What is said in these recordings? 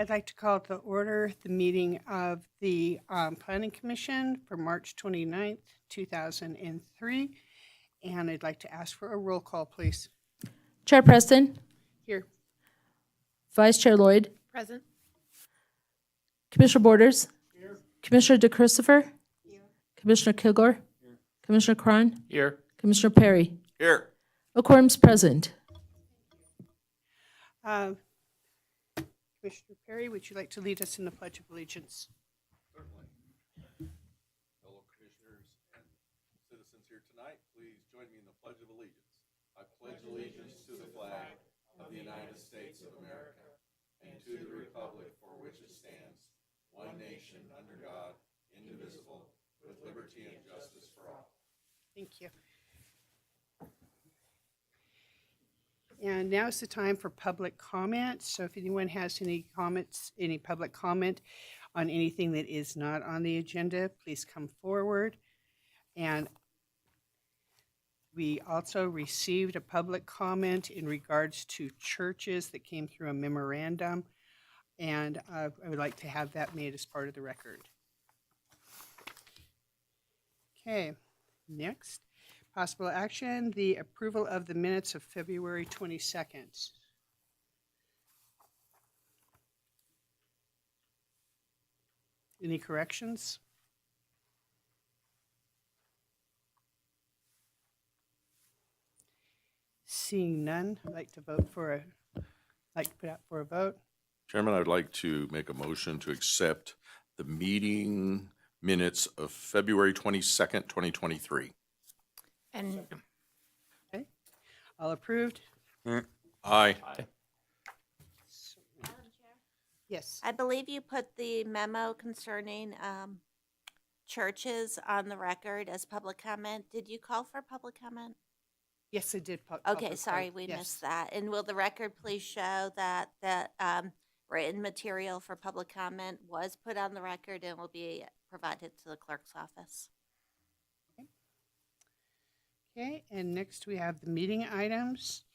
I'd like to call to order the meeting of the Planning Commission for March 29th, 2003. And I'd like to ask for a roll call, please. Chair Preston, Here. Vice Chair Lloyd, Present. Commissioner Borders, Commissioner DeChristopher, Commissioner Kilgore, Commissioner Cron, Here. Commissioner Perry. Here. A quorum's present. Commissioner Perry, would you like to lead us in the Pledge of Allegiance? Certainly. Fellow commissioners and citizens here tonight, please join me in the Pledge of Allegiance. I pledge allegiance to the flag of the United States of America and to the republic for which it stands, one nation under God, indivisible, with liberty and justice for all. Thank you. And now is the time for public comment. So if anyone has any comments, any public comment on anything that is not on the agenda, please come forward. And we also received a public comment in regards to churches that came through a memorandum. And I would like to have that made as part of the record. Okay, next. Possible action, the approval of the minutes of February 22nd. Any corrections? Seeing none, I'd like to put out for a vote. Chairman, I'd like to make a motion to accept the meeting minutes of February 22nd, 2023. And Okay, all approved? Aye. Yes. I believe you put the memo concerning churches on the record as public comment. Did you call for public comment? Yes, I did. Okay, sorry, we missed that. And will the record please show that written material for public comment was put on the record and will be provided to the clerk's office? Okay, and next we have the meeting items.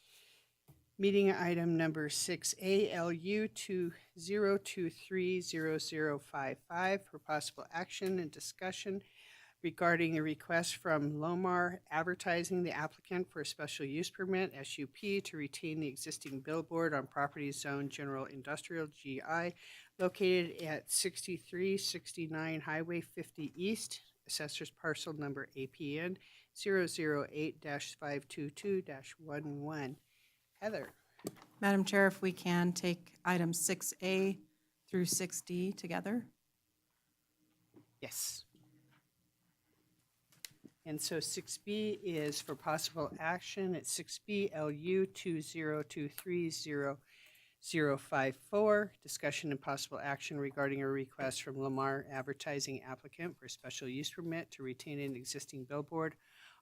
Meeting item number 6A, LU 20230055 for possible action and discussion regarding a request from Lomar Advertising, the applicant for a special use permit, SUP, to retain the existing billboard on property zone General Industrial GI located at 6369 Highway 50 East, assessor's parcel number APN 008-522-11. Heather. Madam Chair, if we can take items 6A through 6D together. Yes. And so 6B is for possible action at 6B LU 20230054, discussion and possible action regarding a request from Lamar Advertising applicant for a special use permit to retain an existing billboard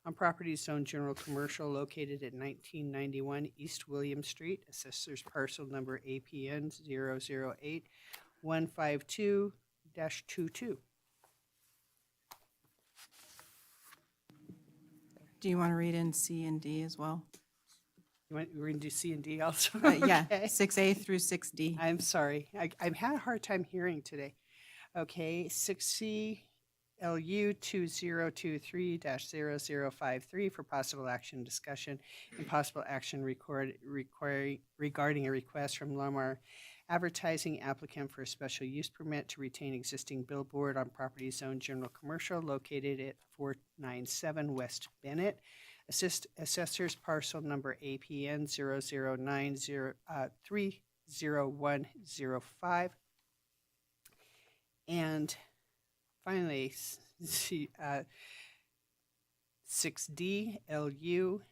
on property zone general commercial located at 1991 East William Street, assessor's parcel number APN 008-152-22. Do you want to read in C and D as well? We're going to do C and D also? Yeah, Okay. 6A through 6D. I'm sorry. I've had a hard time hearing today. Okay, 6C LU 2023-0053 for possible action discussion and possible action regarding a request from Lamar Advertising applicant for a special use permit to retain existing billboard on property zone general commercial located at 497 West Bennett. Assessor's parcel number APN 009030105. And finally, 6D LU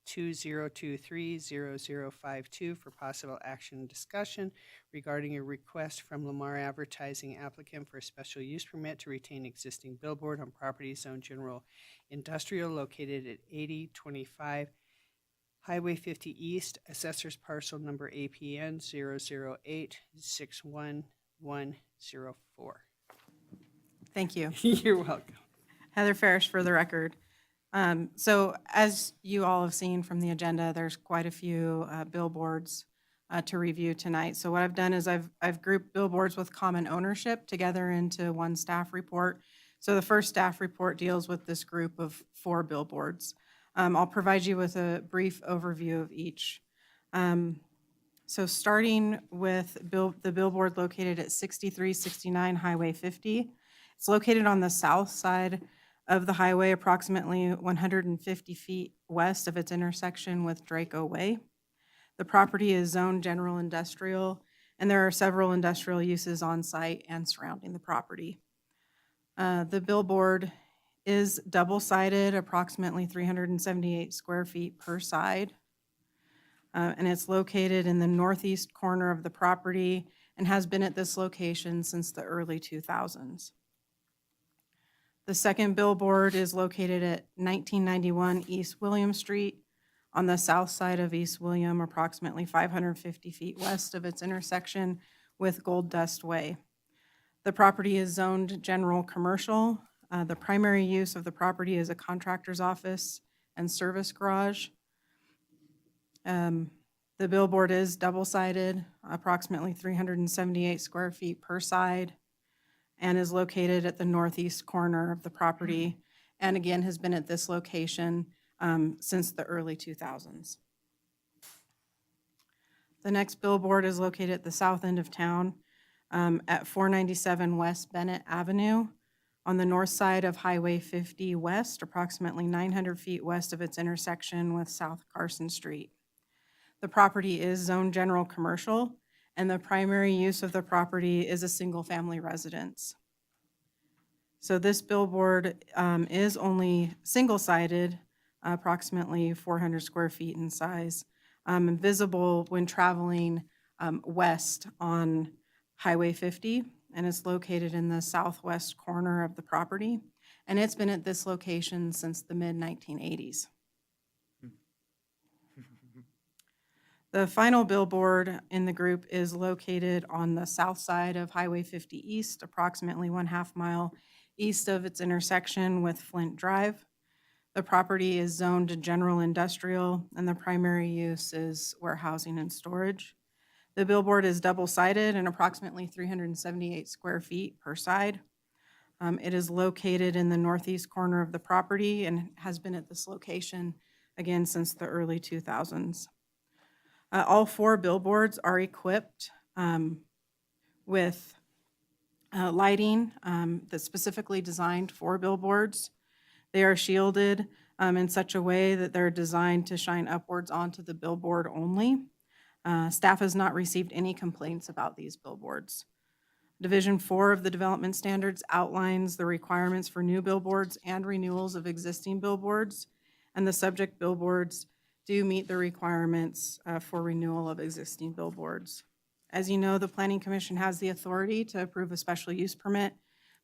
20230052 for possible action and discussion regarding a request from Lamar Advertising applicant for a special use permit to retain existing billboard on property zone general industrial located at 8025 Highway 50 East, assessor's parcel number APN 008-61104. Thank you. You're welcome. Heather Farish for the record. So as you all have seen from the agenda, there's quite a few billboards to review tonight. So what I've done is I've grouped billboards with common ownership together into one staff report. So the first staff report deals with this group of 4 billboards. I'll provide you with a brief overview of each. So starting with the billboard located at 6369 Highway 50. It's located on the south side of the highway, approximately 150 feet west of its intersection with Draco Way. The property is zoned general industrial, and there are several industrial uses on site and surrounding the property. The billboard is double-sided, approximately 378 square feet per side. And it's located in the northeast corner of the property and has been at this location since the early 2000s. The second billboard is located at 1991 East William Street on the south side of East William, approximately 550 feet west of its intersection with Gold Dust Way. The property is zoned general commercial. The primary use of the property is a contractor's office and service garage. The billboard is double-sided, approximately 378 square feet per side, and is located at the northeast corner of the property, and again has been at this location since the early 2000s. The next billboard is located at the south end of town at 497 West Bennett Avenue on the north side of Highway 50 West, approximately 900 feet west of its intersection with South Carson Street. The property is zoned general commercial, and the primary use of the property is a single-family residence. So this billboard is only single-sided, approximately 400 square feet in size, and visible when traveling west on Highway 50, and it's located in the southwest corner of the property, and it's been at this location since the mid-1980s. The final billboard in the group is located on the south side of Highway 50 East, approximately 1/2 mile east of its intersection with Flint Drive. The property is zoned to general industrial, and the primary use is warehousing and storage. The billboard is double-sided and approximately 378 square feet per side. It is located in the northeast corner of the property and has been at this location again since the early 2000s. All 4 billboards are equipped with lighting that's specifically designed for billboards. They are shielded in such a way that they're designed to shine upwards onto the billboard only. Staff has not received any complaints about these billboards. Division 4 of the Development Standards outlines the requirements for new billboards and renewals of existing billboards, and the subject billboards do meet the requirements for renewal of existing billboards. As you know, the Planning Commission has the authority to approve a special use permit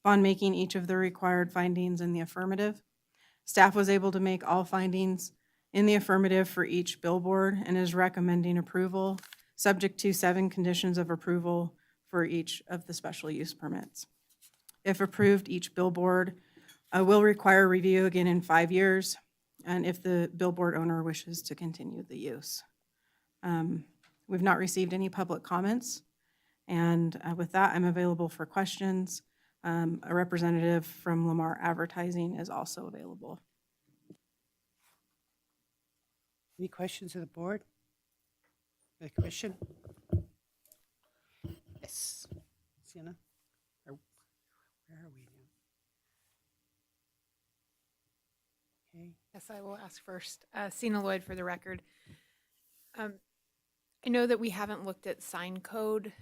upon making each of the required findings in the affirmative. Staff was able to make all findings in the affirmative for each billboard and is recommending approval, subject to 7 conditions of approval for each of the special use permits. If approved, each billboard will require review again in 5 years, and if the billboard owner wishes to continue the use. We've not received any public comments, and with that, I'm available for questions. A representative from Lamar Advertising is also available. Any questions of the board? The commission? Yes. Sienna? Or where are we now? Okay. Yes, I will ask first. Sina Lloyd for the record. I know that we haven't looked at sign code.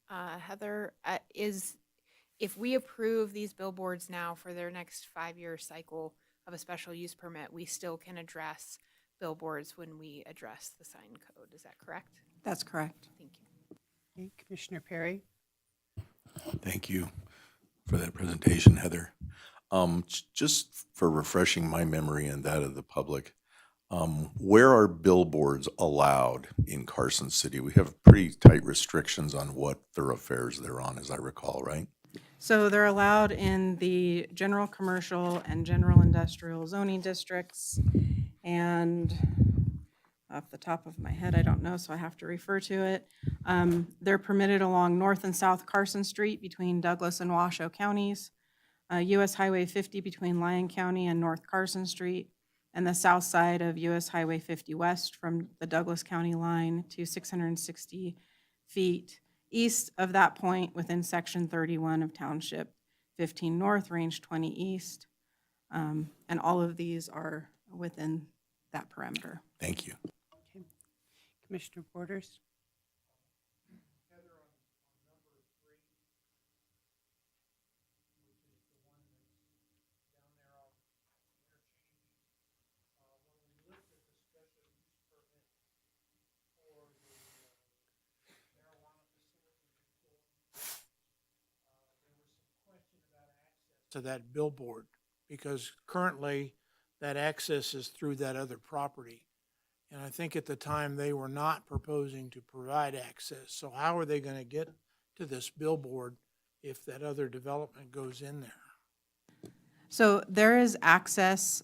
Heather, if we approve these billboards now for their next 5-year cycle of a special use permit, we still can address billboards when we address the sign code. Is that correct? That's correct. Thank you. Okay, Commissioner Perry? Thank you for that presentation, Heather. Just for refreshing my memory and that of the public, where are billboards allowed in Carson City? We have pretty tight restrictions on what thoroughfares they're on, as I recall, right? So they're allowed in the general commercial and general industrial zoning districts. And off the top of my head, I don't know, so I have to refer to it. They're permitted along North and South Carson Street between Douglas and Washoe counties, US Highway 50 between Lyon County and North Carson Street, and the south side of US Highway 50 West from the Douglas County line to 660 feet east of that point within Section 31 of Township 15 North, Range 20 East. And all of these are within that perimeter. Thank you. Okay. Commissioner Borders? to that billboard, because currently that access is through that other property. And I think at the time they were not proposing to provide access. So how are they gonna get to this billboard if that other development goes in there? So there is access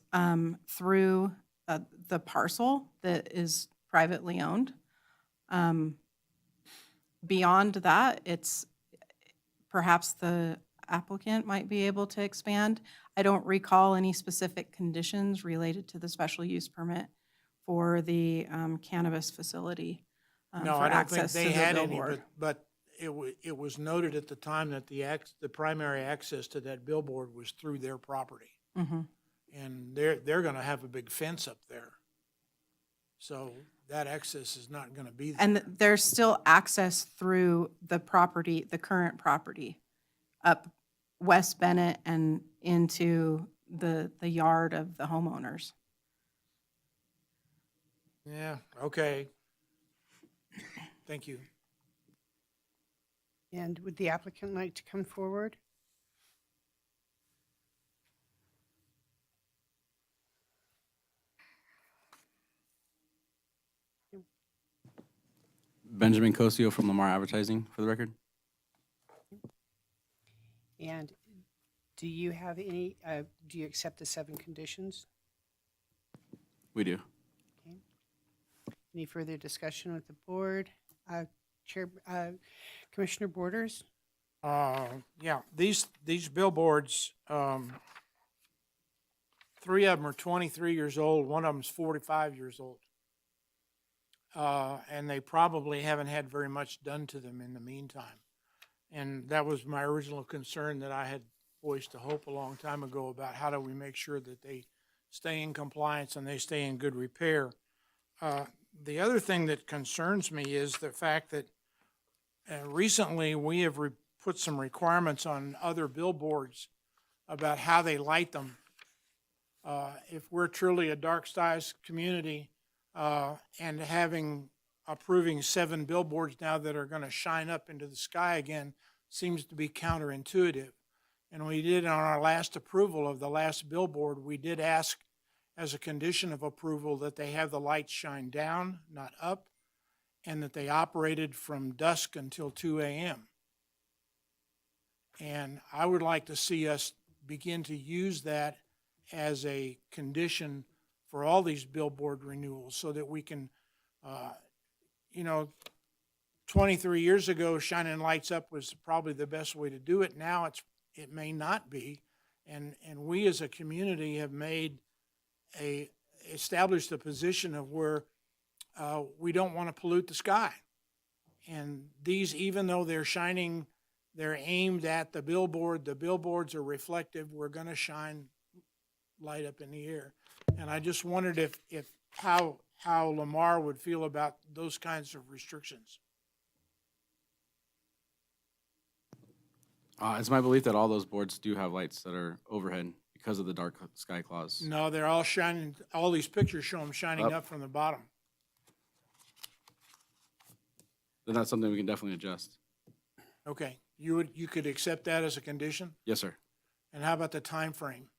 through the parcel that is privately owned. Beyond that, it's perhaps the applicant might be able to expand. I don't recall any specific conditions related to the special use permit for the cannabis facility No, for I don't think access to they the had any, billboard. but it was noted at the time that the primary access to that billboard was through their property. Mhm. And they're gonna have a big fence up there. So that access is not gonna be there. And there's still access through the property, the current property, up West Bennett and into the yard of the homeowners. Yeah, okay. Thank you. And would the applicant like to come forward? Benjamin Cosio from Lamar Advertising, for the record. And do you have any, do you accept the 7 conditions? We do. Okay. Any further discussion with the board? Commissioner Borders? Yeah, these billboards, 3 of them are 23 years old, one of them's 45 years old. And they probably haven't had very much done to them in the meantime. And that was my original concern that I had voiced a hope a long time ago about how do we make sure that they stay in compliance and they stay in good repair. The other thing that concerns me is the fact that recently we have put some requirements on other billboards about how they light them. If we're truly a dark skies community, and approving 7 billboards now that are gonna shine up into the sky again seems to be counterintuitive. And we did, on our last approval of the last billboard, we did ask as a condition of approval that they have the lights shine down, not up, and that they operated from dusk until 2 a.m. And I would like to see us begin to use that as a condition for all these billboard renewals so that we can, 23 years ago, shining lights up was probably the best way to do it. Now it may not be. And we as a community have established a position of where we don't want to pollute the sky. And these, even though they're shining, they're aimed at the billboards are reflective, we're going to shine light up in the air. And I just wondered how Lamar would feel about those kinds of restrictions. It's my belief that all those boards do have lights that are overhead because of the dark sky clause. No, they're all shining, all these pictures show them shining Up. up from the bottom. Then that's something we can definitely adjust. Okay, you could accept that as a condition? Yes, sir. And how about the time frame?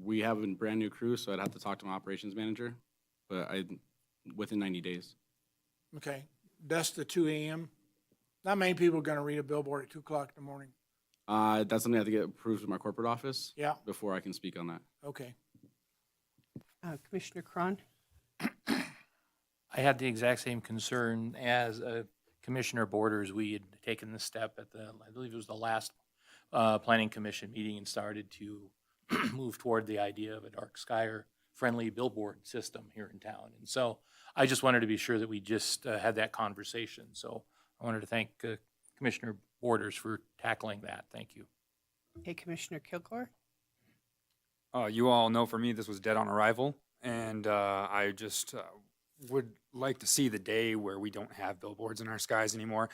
We have a brand new crew, so I'd have to talk to my operations manager, but within 90 days. Okay, dusk to 2 a.m.? Not many people are going to read a billboard at 2 o'clock in the morning. That's something I have to get approved from our corporate office. Yeah. Before I can speak on that. Okay. Commissioner Cron? I had the exact same concern as Commissioner Borders. We had taken the step at I believe it was the last Planning Commission meeting and started to move toward the idea of a dark sky or friendly billboard system here in town. And so I just wanted to be sure that we just had that conversation. So I wanted to thank Commissioner Borders for tackling that. Thank you. Okay, Commissioner Kilgore? You all know for me, this was dead on arrival, and I just would like to see the day where we don't have billboards in our skies anymore.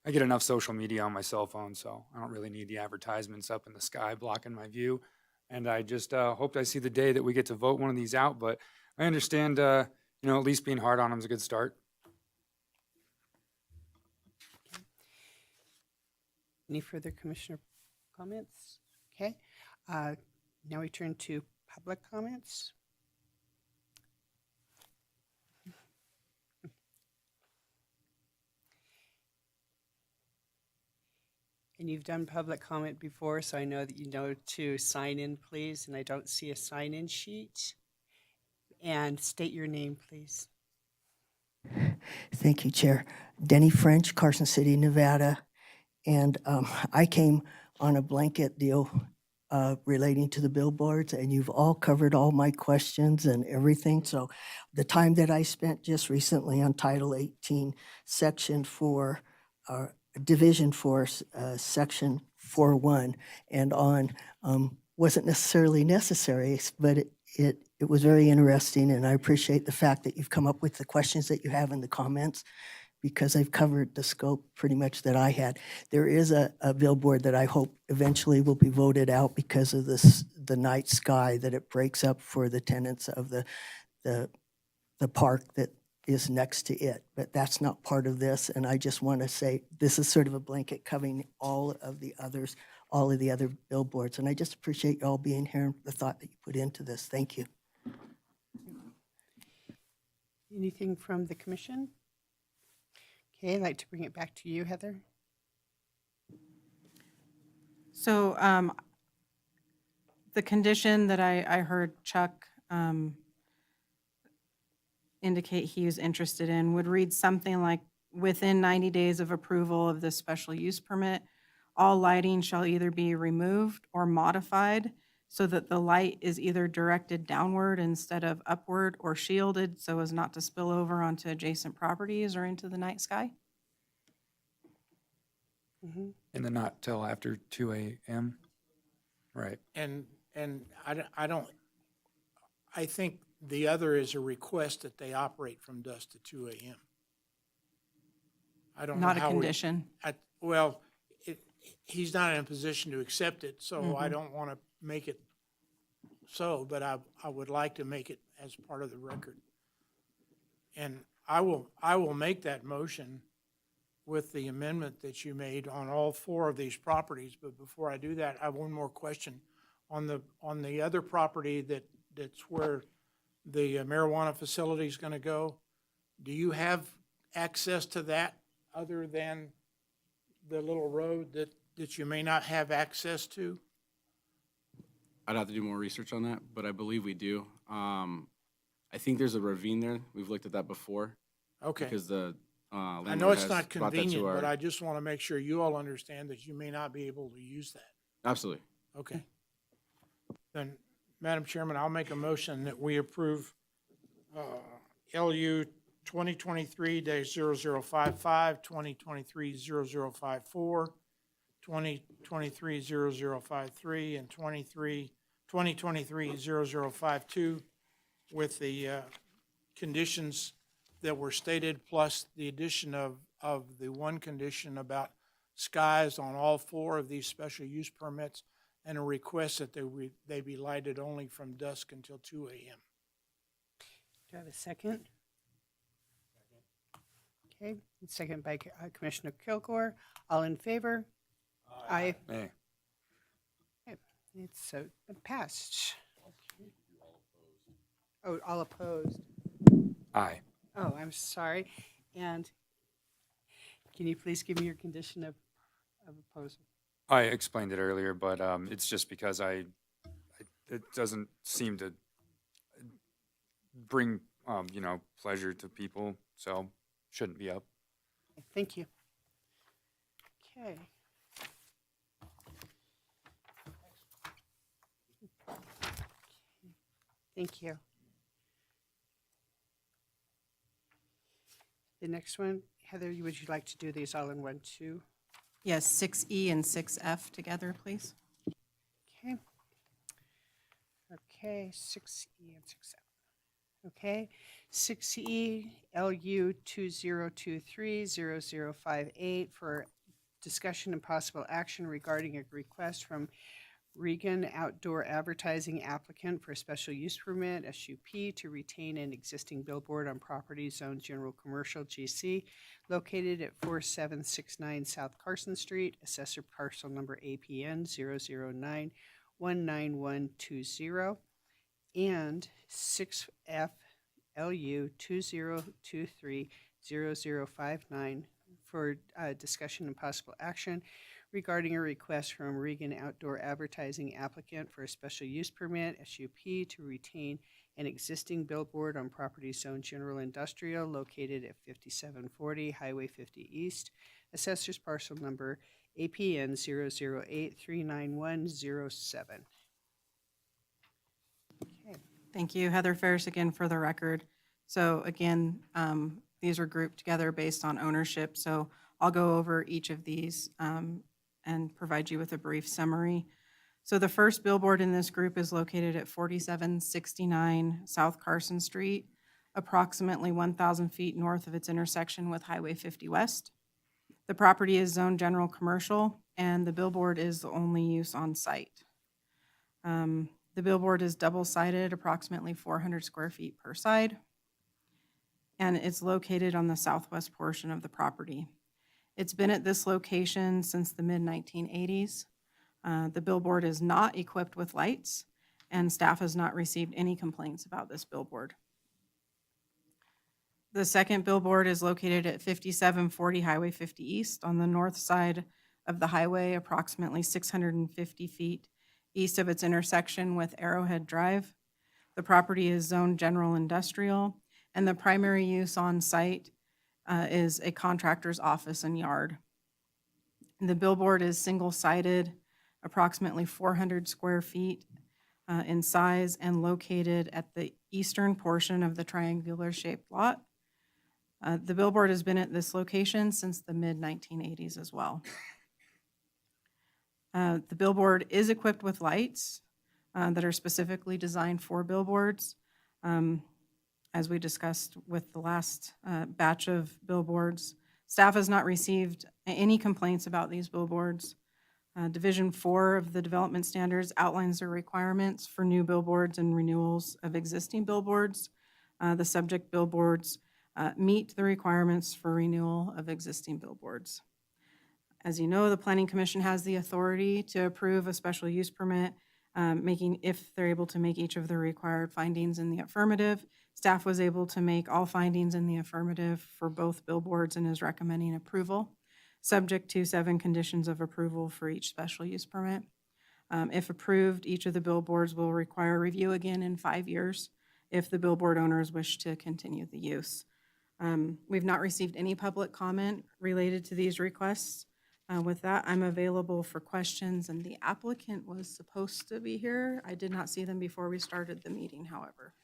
I get enough social media on my cell phone, so I don't really need the advertisements up in the sky blocking my view. And I just hoped I see the day that we get to vote one of these out, but I understand, at least being hard on them is a good start. Any further commissioner comments? Okay, now we turn to public comments. And you've done public comment before, so I know that you know to sign in, please, and I don't see a sign-in sheet. And state your name, please. Thank you, Chair. Denny French, Carson City, Nevada. And I came on a blanket deal relating to the billboards, and you've all covered all my questions and everything. So the time that I spent just recently on Title 18, Section 4, Division 4, Section 4.1, and on wasn't necessarily necessary, but it was very interesting, and I appreciate the fact that you've come up with the questions that you have in the comments, because I've covered the scope pretty much that I had. There is a billboard that I hope eventually will be voted out because of the night sky that it breaks up for the tenants of the park that is next to it. But that's not part of this, and I just want to say this is sort of a blanket covering all of the other billboards, and I just appreciate you all being here and the thought that you put into this. Thank you. Anything from the commission? Okay, I'd like to bring it back to you, Heather. So the condition that I heard Chuck indicate he was interested in would read something like, within 90 days of approval of this special use permit, all lighting shall either be removed or modified so that the light is either directed downward instead of upward, or shielded so as not to spill over onto adjacent properties or into the night sky. Mm-hmm. And then not till after 2 a.m. Right. And I think the other is a request that they operate from dusk to 2 a.m. I don't know Not a how we. condition. Well, he's not in a position to accept it, so I don't want to make it so, but I would like to make it as part of the record. And I will make that motion with the amendment that you made on all 4 of these properties. But before I do that, I have one more question. On the other property that's where the marijuana facility is going to go, do you have access to that other than the little road that you may not have access to? I'd have to do more research on that, but I believe we do. I think there's a ravine there. We've looked at that before. Okay. Because the I landlord know it's has not brought that to convenient, but our- I just want to make sure you all understand that you may not be able to use that. Absolutely. Okay. Then, Madam Chairman, I'll make a motion that we approve LU 2023-0055, 2023-0054, 2023-0053, and 2023-0052 with the conditions that were stated, plus the addition of the one condition about skies on all 4 of these special use permits, and a request that they be lighted only from dusk until 2 a.m. Do I have a second? Okay, second by Commissioner Kilgore. All in favor? Aye. Hey. Okay, it's passed. Oh, all opposed. Aye. Oh, I'm sorry. And can you please give me your condition of opposal? I explained it earlier, but it's just because it doesn't seem to bring, pleasure to people so shouldn't be up. Thank you. Okay. Thank you. The next one, Heather, would you like to do these all in one, too? Yes, 6E and 6F together, please. Okay. Okay, 6E and 6F. Okay, 6E, LU 2023-0058 for discussion and possible action regarding a request from Regan Outdoor Advertising applicant for a special use permit, SUP, to retain an existing billboard on property zoned general commercial GC located at 4769 South Carson Street, assessor parcel number APN 009-19120, and 6F LU 2023-0059 for discussion and possible action regarding a request from Regan Outdoor Advertising applicant for a special use permit, SUP, to retain an existing billboard on property zone general industrial located at 5740 Highway 50 East, assessor's parcel number APN 008-39107. Okay. Thank you. Heather Ferris again for the record. So again, these are grouped together based on ownership. So I'll go over each of these and provide you with a brief summary. So the first billboard in this group is located at 4769 South Carson Street, approximately 1,000 feet north of its intersection with Highway 50 West. The property is zoned general commercial, and the billboard is the only use on site. The billboard is double-sided, approximately 400 square feet per side, and it's located on the southwest portion of the property. It's been at this location since the mid-1980s. The billboard is not equipped with lights, and staff has not received any complaints about this billboard. The second billboard is located at 5740 Highway 50 East on the north side of the highway, approximately 650 feet east of its intersection with Arrowhead Drive. The property is zoned general industrial, and the primary use on site is a contractor's office and yard. The billboard is single-sided, approximately 400 square feet in size, and located at the eastern portion of the triangular-shaped lot. The billboard has been at this location since the mid-1980s as well. The billboard is equipped with lights that are specifically designed for billboards. As we discussed with the last batch of billboards, staff has not received any complaints about these billboards. Division 4 of the development standards outlines the requirements for new billboards and renewals of existing billboards. The subject billboards meet the requirements for renewal of existing billboards. As you know, the Planning Commission has the authority to approve a special use permit, if they're able to make each of the required findings in the affirmative. Staff was able to make all findings in the affirmative for both billboards and is recommending approval, subject to 7 conditions of approval for each special use permit. If approved, each of the billboards will require review again in 5 years if the billboard owners wish to continue the use. We've not received any public comment related to these requests. With that, I'm available for questions, and the applicant was supposed to be here. I did not see them before we started the meeting, however.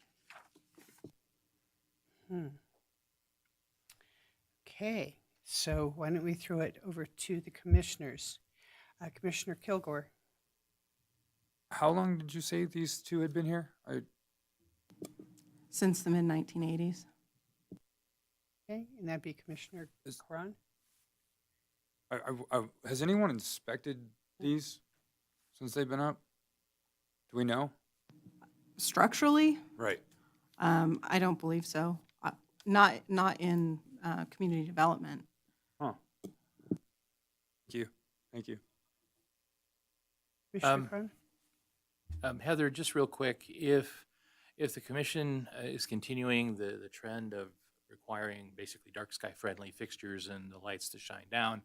Okay, so why don't we throw it over to the commissioners? Commissioner Kilgore. How long did you say these two had been here? Since the mid-1980s. Okay, and that'd be Commissioner Cron. Has anyone inspected these since they've been up? Do we know? Structurally, Right. I don't believe so. Not in community development. Huh. Thank you. Commissioner Cron? Heather, just real quick, if the commission is continuing the trend of requiring basically dark sky friendly fixtures and the lights to shine down,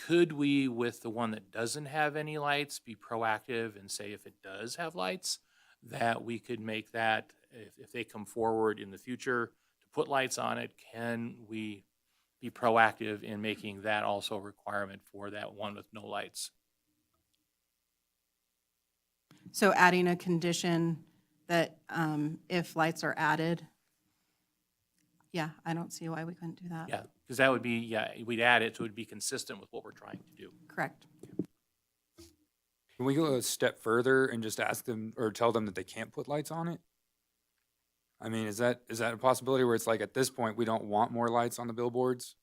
could we, with the one that doesn't have any lights, be proactive and say if it does have lights, that we could make that, if they come forward in the future to put lights on it, can we be proactive in making that also a requirement for that one with no lights? So adding a condition that if lights are added, yeah, I don't see why we couldn't do that. Yeah, because that would be, yeah, we'd add it, so it'd be consistent with what we're trying to do. Correct. Can we go a step further and just ask them or tell them that they can't put lights on it? I mean, is that a possibility where it's like at this point, we don't want more lights on the billboards?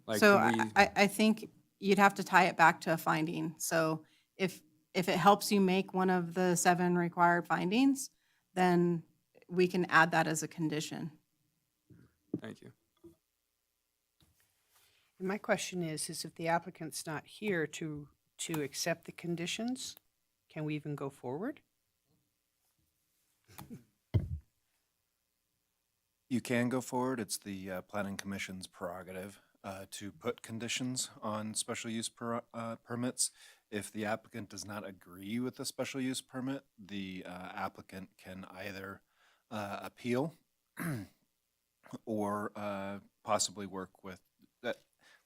Like, So can we? I think you'd have to tie it back to a finding. So if it helps you make one of the 7 required findings, then we can add that as a condition. Thank you. And my question is if the applicant's not here to accept the conditions, can we even go forward? You can go forward. It's the Planning Commission's prerogative to put conditions on special use permits. If the applicant does not agree with the special use permit, the applicant can either appeal or possibly work with that.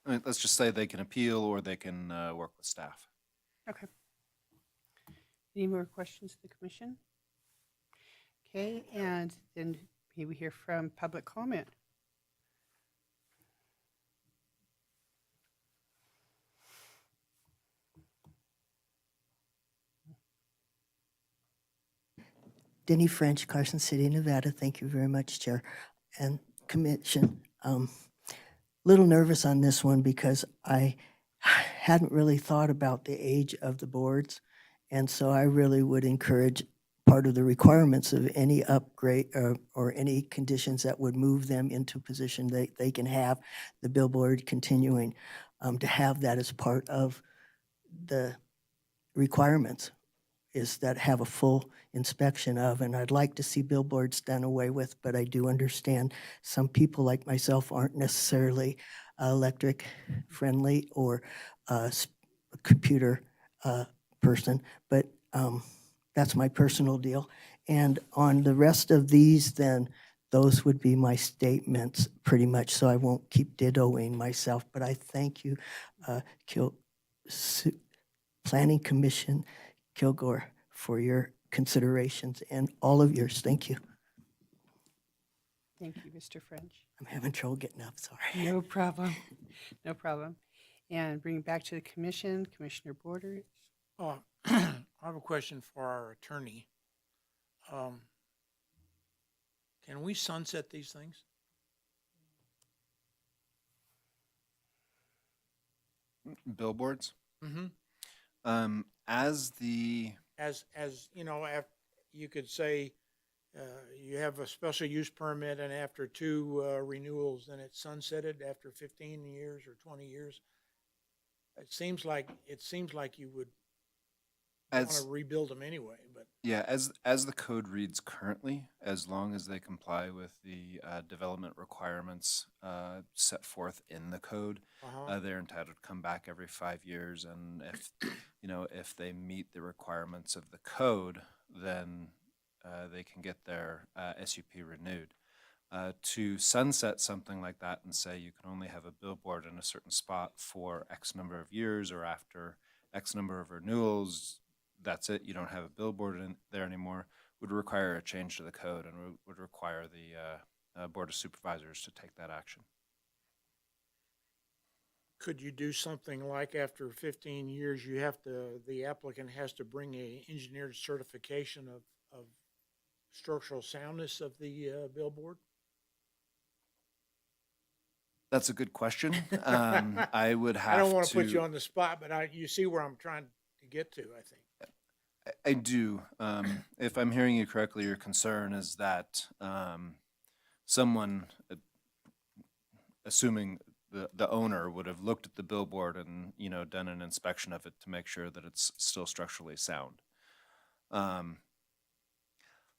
I mean, let's just say they can appeal or they can work with staff. Okay. Any more questions to the commission? Okay, and then may we hear from public comment? Denny French, Carson City, Nevada. Thank you very much, Chair and Commission. Little nervous on this one because I hadn't really thought about the age of the boards. And so I really would encourage part of the requirements of any upgrade or any conditions that would move them into position they can have the billboard continuing, to have that as part of the requirements, is that have a full inspection of. And I'd like to see billboards done away with, but I do understand some people like myself aren't necessarily electric friendly or computer person, but that's my personal deal. And on the rest of these, then those would be my statements pretty much, so I won't keep dittoing myself. But I thank you, Planning Commission Kilgore, for your considerations and all of yours. Thank you. Thank you, Mr. French. I'm having trouble getting up, sorry. No problem. No problem. And bring it back to the commission, Commissioner Borders. I have a question for our attorney. Can we sunset these things? Billboards? Mm-hmm. As You know, you could say you have a special use permit, and after 2 renewals, then it's sunsetted after 15 years or 20 years. It seems like you would want to rebuild them anyway. But yeah, as the code reads currently, as long as they comply with the development requirements set forth in the code, they're entitled to come back every 5 years. And if they meet the requirements of the code, then they can get their SUP renewed. To sunset something like that and say you can only have a billboard in a certain spot for X number of years, or after X number of renewals, that's it, you don't have a billboard in there anymore, would require a change to the code and would require the Board of Supervisors to take that action. could you do something like after 15 years, the applicant has to bring a engineered certification of structural soundness of the billboard? That's a good question. I would have I don't want to to put you on the spot, but you see where I'm trying to get to, I think. I do. If I'm hearing you correctly, your concern is that someone, assuming the owner, would have looked at the billboard and done an inspection of it to make sure that it's still structurally sound.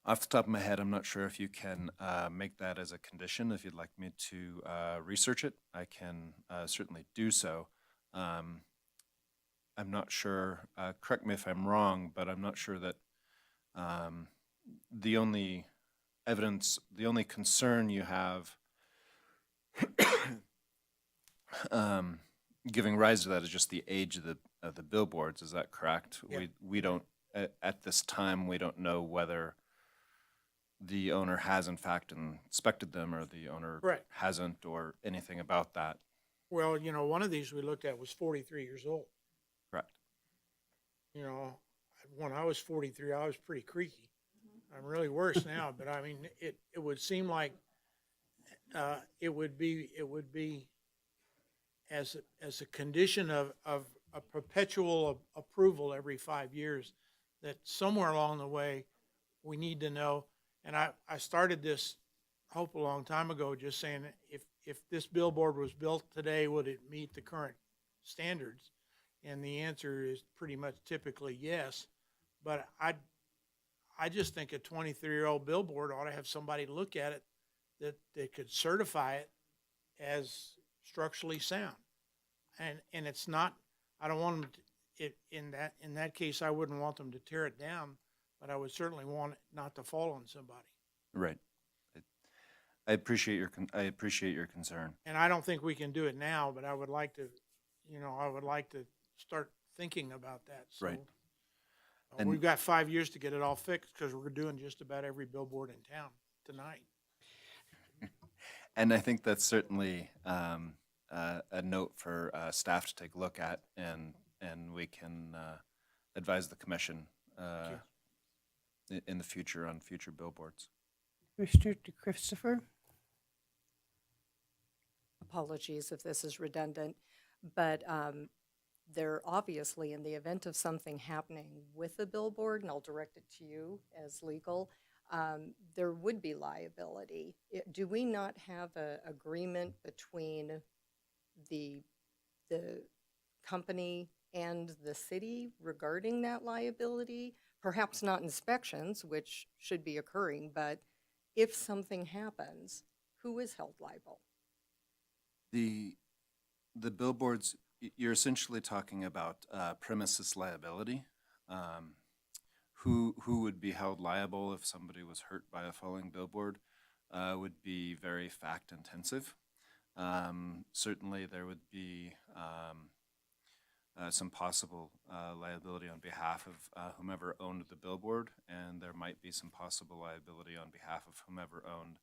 Off the top of my head, I'm not sure if you can make that as a condition. If you'd like me to research it, I can certainly do so. I'm not sure, correct me if I'm wrong, but I'm not sure that the only concern you have Giving rise to that is just the age of the billboards, is that correct? Yeah. We don't, at this time, we don't know whether the owner has in fact inspected them or the owner Right. hasn't or anything about that. Well, you know, one of these we looked at was 43 years old. Correct. You know, when I was 43, I was pretty creaky. I'm really worse now, but I mean, it would seem like it would be as a condition of a perpetual approval every 5 years, that somewhere along the way, we need to know. And I started this hope a long time ago, just saying, if this billboard was built today, would it meet the current standards? And the answer is pretty much typically yes. But I just think a 23-year-old billboard ought to have somebody look at it that could certify it as structurally sound. And it's not, I don't want them to, in that case, I wouldn't want them to tear it down, but I would certainly want it not to fall on somebody. Right. I appreciate your concern. And I don't think we can do it now, but I would like to, I would like to start thinking about that. So, Right. And- we've got 5 years to get it all fixed, because we're doing just about every billboard in town tonight. And I think that's certainly a note for staff to take a look at, and we can advise the commission in the future on future billboards. Commissioner DeChristopher? Apologies if this is redundant, but there obviously, in the event of something happening with the billboard, and I'll direct it to you as legal, there would be liability. Do we not have an agreement between the company and the city regarding that liability? Perhaps not inspections, which should be occurring, but if something happens, who is held liable? The billboards, you're essentially talking about premises liability. Who would be held liable if somebody was hurt by a falling billboard would be very fact intensive. Certainly there would be some possible liability on behalf of whomever owned the billboard, and there might be some possible liability on behalf of whomever owned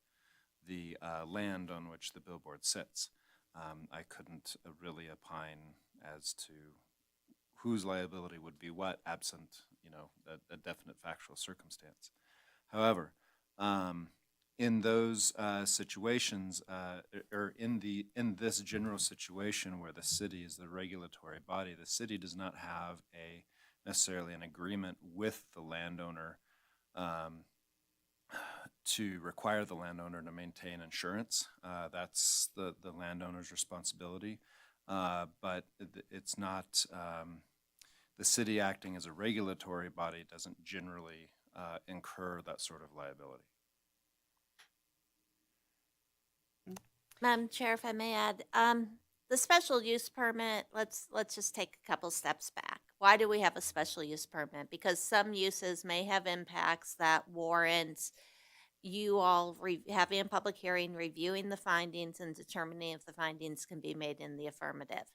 the land on which the billboard sits. I couldn't really opine as to whose liability would be what, absent, a definite factual circumstance. However, in those situations, or in this general situation where the city is the regulatory body, the city does not have necessarily an agreement with the landowner to require the landowner to maintain insurance. That's the landowner's responsibility, but it's not, the city acting as a regulatory body doesn't generally incur that sort of liability. Madam Chair, if I may add, the special use permit, let's just take a couple steps back. Why do we have a special use permit? Because some uses may have impacts that warrant you all having a public hearing, reviewing the findings, and determining if the findings can be made in the affirmative.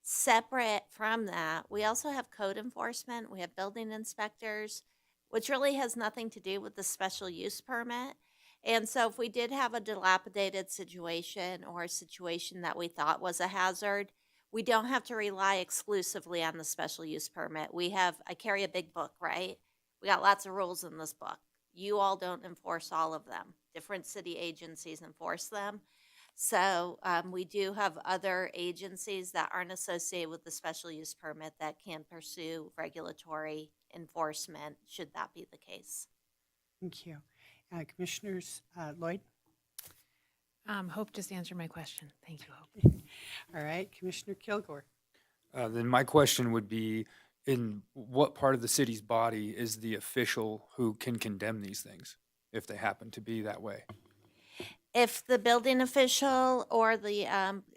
Separate from that, we also have code enforcement, we have building inspectors, which really has nothing to do with the special use permit. And so if we did have a dilapidated situation or a situation that we thought was a hazard, we don't have to rely exclusively on the special use permit. I carry a big book, right? We got lots of rules in this book. You all don't enforce all of them. Different city agencies enforce them. So we do have other agencies that aren't associated with the special use permit that can pursue regulatory enforcement, should that be the case. Thank you. Commissioners Lloyd? Hope just answered my question. Thank you, Hope. All right, Commissioner Kilgore? Then my question would be, in what part of the city's body is the official who can condemn these things, if they happen to be that way? If the building official or the,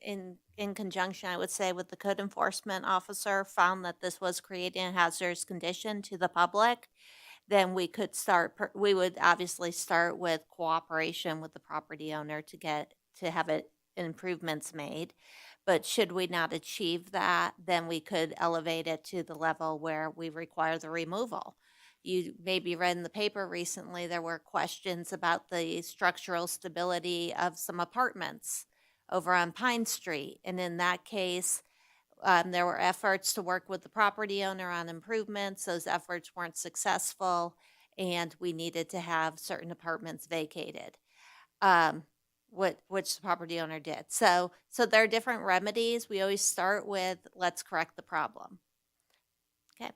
in conjunction, I would say, with the code enforcement officer found that this was creating a hazardous condition to the public, then we would obviously start with cooperation with the property owner to have it improvements made. But should we not achieve that, then we could elevate it to the level where we require the removal. You maybe read in the paper recently, there were questions about the structural stability of some apartments over on Pine Street. And in that case, there were efforts to work with the property owner on improvements. Those efforts weren't successful, and we needed to have certain apartments vacated, which the property owner did. So there are different remedies. We always start with, let's correct the problem. Okay.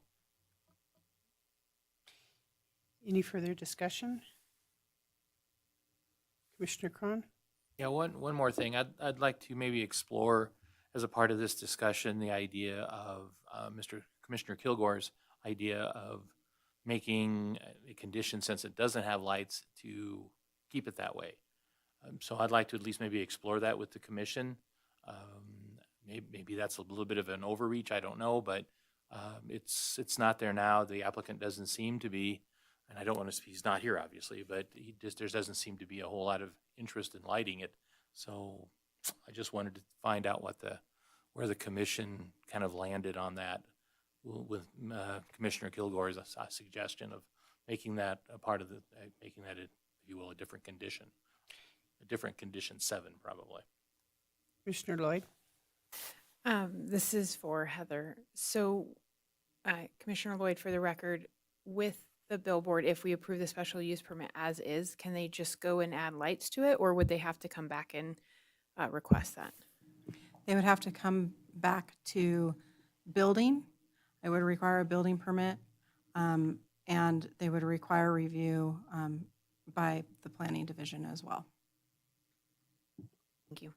Any further discussion? Commissioner Cron? Yeah, one more thing. I'd like to maybe explore as a part of this discussion the idea of Commissioner Kilgore's idea of making a condition, since it doesn't have lights, to keep it that way. So I'd like to at least maybe explore that with the commission. Maybe that's a little bit of an overreach, I don't know, but it's not there now. The applicant doesn't seem to be, and I don't want to, he's not here obviously, but there doesn't seem to be a whole lot of interest in lighting it. So I just wanted to find out where the commission kind of landed on that with Commissioner Kilgore's suggestion of making that a part of making that, if you will, a different condition 7 probably. Commissioner Lloyd? This is for Heather. So, Commissioner Lloyd, for the record, with the billboard, if we approve the special use permit as is, can they just go and add lights to it, or would they have to come back and request that? They would have to come back to building. It would require a building permit, and they would require review by the planning division as well. Thank you.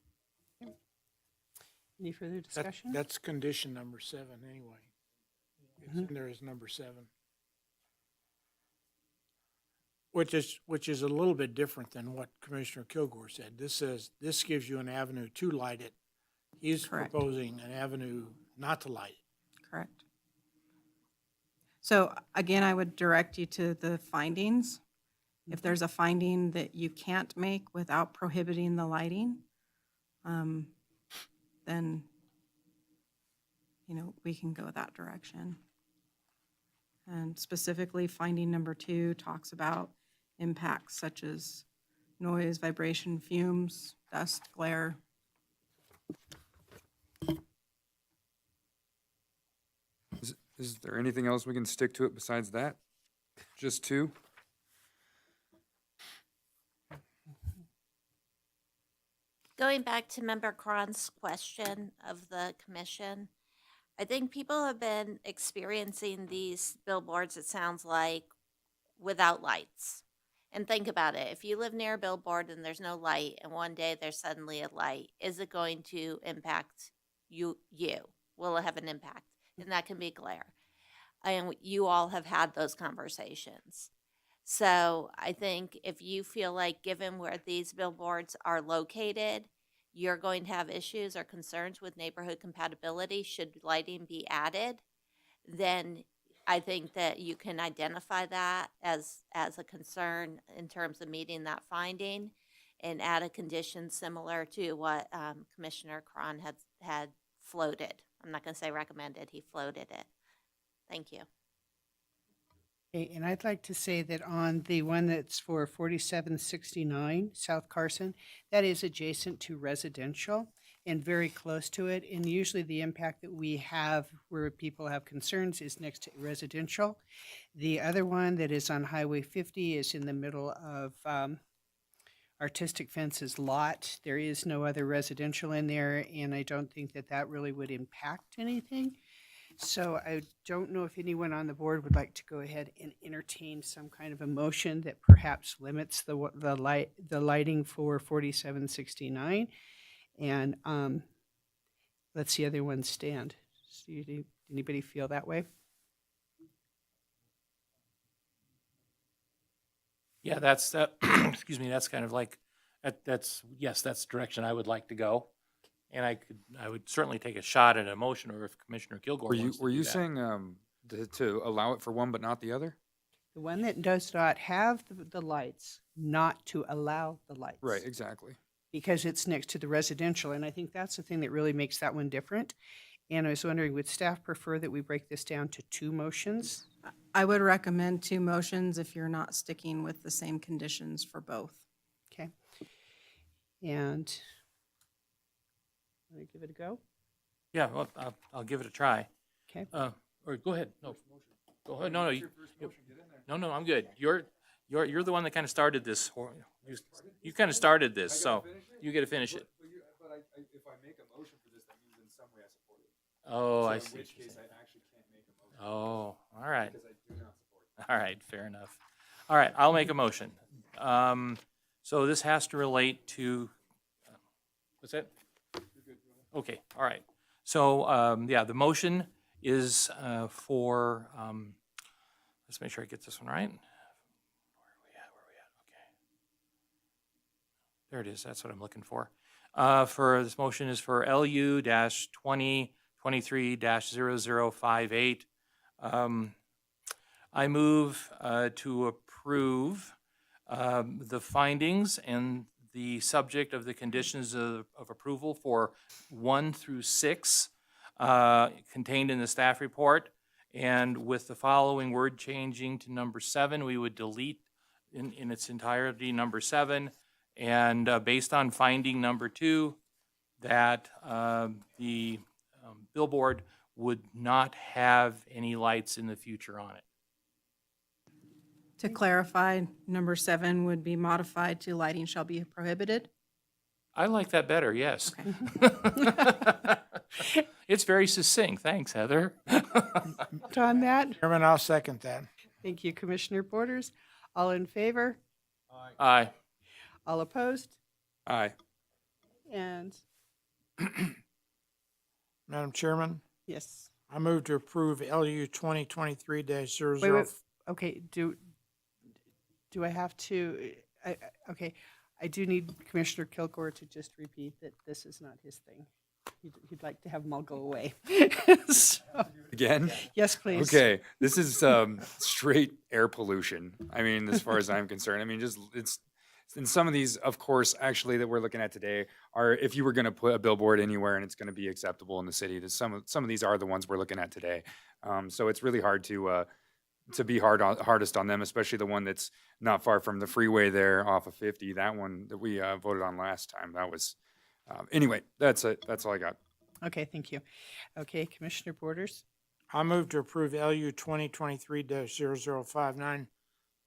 Any further discussion? That's condition number 7 anyway. It's in there as number 7. Which is a little bit different than what Commissioner Kilgore said. This says, this gives you an avenue to light it. He's Correct. proposing an avenue not to light it. Correct. So again, I would direct you to the findings. If there's a finding that you can't make without prohibiting the lighting, then, we can go that direction. And specifically, finding number 2 talks about impacts such as noise, vibration, fumes, dust, glare. Is there anything else we can stick to it besides that? Just 2? Going back to Member Cron's question of the commission, I think people have been experiencing these billboards, it sounds like, without lights. And think about it. If you live near a billboard and there's no light, and one day there's suddenly a light, is it going to impact you? Will it have an impact? And that can be glare. And you all have had those conversations. So I think if you feel like, given where these billboards are located, you're going to have issues or concerns with neighborhood compatibility, should lighting be added, then I think that you can identify that as a concern in terms of meeting that finding, and add a condition similar to what Commissioner Cron had floated. I'm not going to say recommended, he floated it. Thank you. Okay, and I'd like to say that on the one that's for 4769 South Carson, that is adjacent to residential and very close to it. And usually the impact that we have where people have concerns is next to residential. The other one that is on Highway 50 is in the middle of Artistic Fences lot. There is no other residential in there, and I don't think that that really would impact anything. So I don't know if anyone on the board would like to go ahead and entertain some kind of a motion that perhaps limits the lighting for 4769, and let's see other ones stand. So anybody feel that way? Yeah, that's excuse me, that's kind of like that's the direction I would like to go. And I would certainly take a shot at a motion, or if Commissioner Kilgore wants to Were do you that. saying to allow it for one but not the other? The one that does not have the lights, not to allow the lights. Right, exactly. because it's next to the residential, and I think that's the thing that really makes that one different. And I was wondering, would staff prefer that we break this down to 2 motions? I would recommend 2 motions if you're not sticking with the same conditions for both. Okay. And want to give it a go? Yeah, well, I'll give it a try. Okay. Or go ahead. No, go ahead. No, no, I'm good. You're the one that kind of started this. You kind of started this, so you get to finish it. But if I make a motion for this, that means in some way I support it. Oh, So I in see. which case I actually can't make a motion. Oh, all right. Because I do not support it. All right, fair enough. All right, I'll make a motion. So this has to relate to, what's that? Okay, all right. So, yeah, the motion is for, let's make sure I get this one right. Where are we at? Okay. There it is, that's what I'm looking for. For this motion is for LU-2023-0058. I move to approve the findings and the subject of the conditions of approval for 1 through 6 contained in the staff report. And with the following word changing to number 7, we would delete in its entirety number 7. And based on finding number 2, that the billboard would not have any lights in the future on it. To clarify, number 7 would be modified to lighting shall be prohibited. I like that better, yes. Okay. It's very succinct. Thanks, Heather. On that? Chairman, I'll second that. Thank you, Commissioner Borders. All in favor? Aye. All opposed? Aye. And Madam Chairman, yes. I move to approve LU 2023-00. Wait. Okay, do I have to, okay, I do need Commissioner Kilgore to just repeat that this is not his thing. He'd like to have them all go away. So, Again? yes, please. Okay, this is straight air pollution. I mean, as far as I'm concerned, I mean, just it's and some of these, of course, actually that we're looking at today are if you were going to put a billboard anywhere and it's going to be acceptable in the city. Some of these are the ones we're looking at today. So it's really hard to be hardest on them, especially the one that's not far from the freeway there off of 50. That one that we voted on last time. That was anyway. That's it. That's all I got. Okay, thank you. Okay, Commissioner Borders. I move to approve LU 2023-0059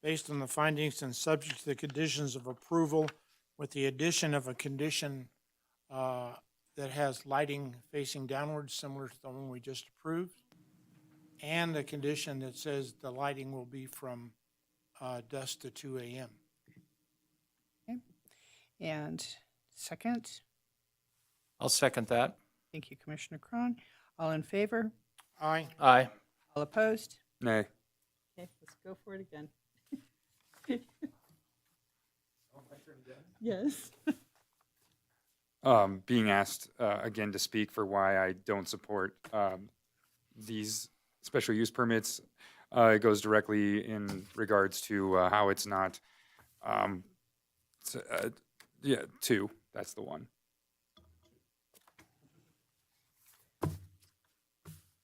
based on the findings and subject to the conditions of approval with the addition of a condition that has lighting facing downwards, similar to the one we just approved, and a condition that says the lighting will be from dusk to 2 a.m. Okay. And second, I'll second that. thank you, Commissioner Cron. All in favor? Aye. Aye. All opposed? Nay. Okay, let's go for it again. Yes. Being asked again to speak for why I don't support these special use permits. It goes directly in regards to how it's not, yeah, 2, that's the one.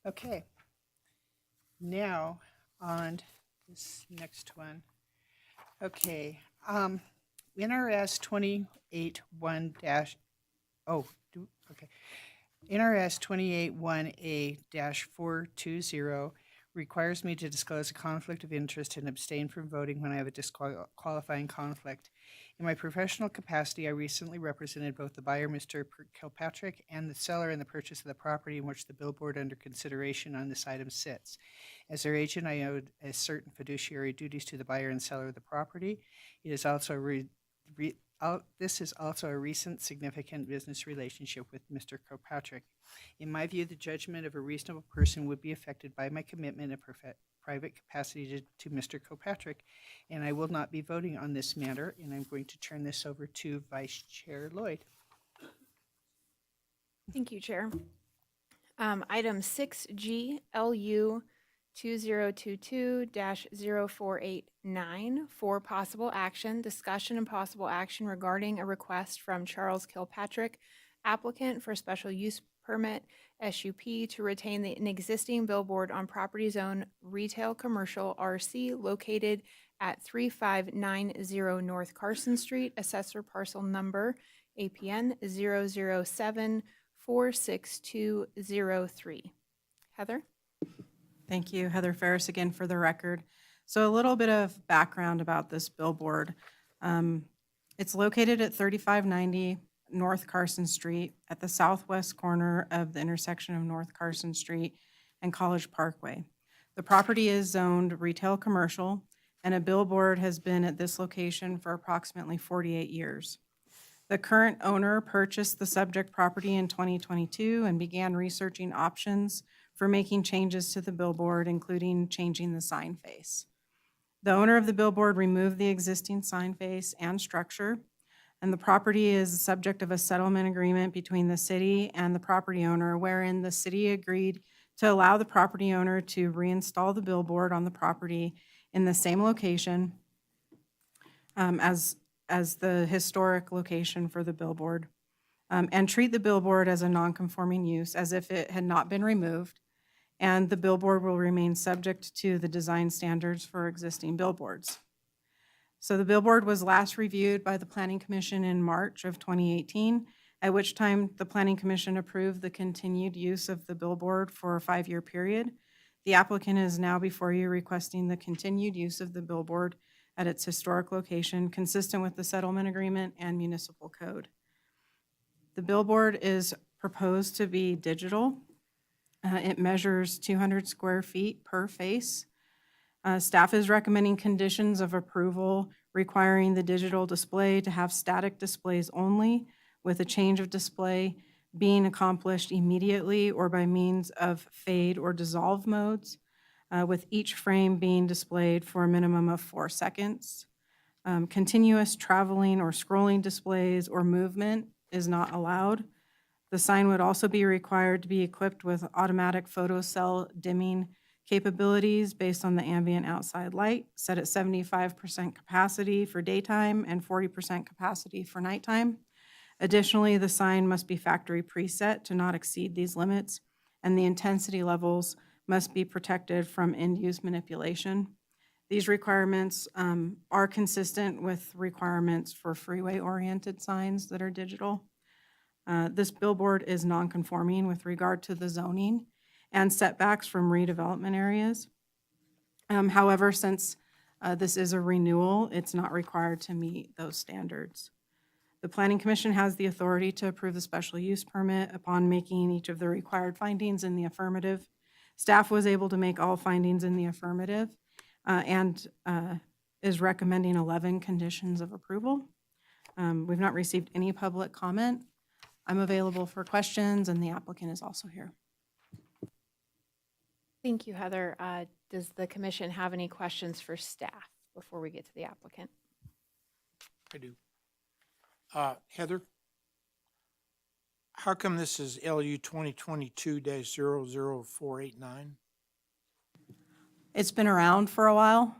Okay. Now, on this next one. Okay, NRS 281A-420 requires me to disclose a conflict of interest and abstain from voting when I have a disqualifying conflict. In my professional capacity, I recently represented both the buyer, Mr. Kilpatrick, and the seller in the purchase of the property in which the billboard under consideration on this item sits. As their agent, I owed a certain fiduciary duties to the buyer and seller of the property. It is also this is also a recent significant business relationship with Mr. Kilpatrick. In my view, the judgment of a reasonable person would be affected by my commitment in private capacity to Mr. Kilpatrick, and I will not be voting on this matter, and I'm going to turn this over to Vice Chair Lloyd. Thank you, Chair. Item 6G, LU 2022-0489 for possible action, discussion and possible action regarding a request from Charles Kilpatrick, applicant for special use permit SUP to retain an existing billboard on property zone retail commercial RC located at 3590 North Carson Street, assessor parcel number APN 007-46203. Heather? Thank you, Heather Ferris, again for the record. So a little bit of background about this billboard. It's located at 3590 North Carson Street at the southwest corner of the intersection of North Carson Street and College Parkway. The property is zoned retail commercial, and a billboard has been at this location for approximately 48 years. The current owner purchased the subject property in 2022 and began researching options for making changes to the billboard, including changing the sign face. The owner of the billboard removed the existing sign face and structure, and the property is the subject of a settlement agreement between the city and the property owner, wherein the city agreed to allow the property owner to reinstall the billboard on the property in the same location as the historic location for the billboard, and treat the billboard as a non-conforming use as if it had not been removed, and the billboard will remain subject to the design standards for existing billboards. So the billboard was last reviewed by the Planning Commission in March of 2018, at which time the Planning Commission approved the continued use of the billboard for a 5-year period. The applicant is now before you requesting the continued use of the billboard at its historic location, consistent with the settlement agreement and municipal code. The billboard is proposed to be digital. It measures 200 square feet per face. Staff is recommending conditions of approval requiring the digital display to have static displays only, with a change of display being accomplished immediately or by means of fade or dissolve modes, with each frame being displayed for a minimum of 4 seconds. Continuous traveling or scrolling displays or movement is not allowed. The sign would also be required to be equipped with automatic photocell dimming capabilities based on the ambient outside light, set at 75% capacity for daytime and 40% capacity for nighttime. Additionally, the sign must be factory preset to not exceed these limits, and the intensity levels must be protected from end-use manipulation. These requirements are consistent with requirements for freeway-oriented signs that are digital. This billboard is non-conforming with regard to the zoning and setbacks from redevelopment areas. However, since this is a renewal, it's not required to meet those standards. The Planning Commission has the authority to approve the special use permit upon making each of the required findings in the affirmative. Staff was able to make all findings in the affirmative and is recommending 11 conditions of approval. We've not received any public comment. I'm available for questions, and the applicant is also here. Thank you, Heather. Does the commission have any questions for staff before we get to the applicant? I do. Heather, how come this is LU 2022-00489? It's been around for a while,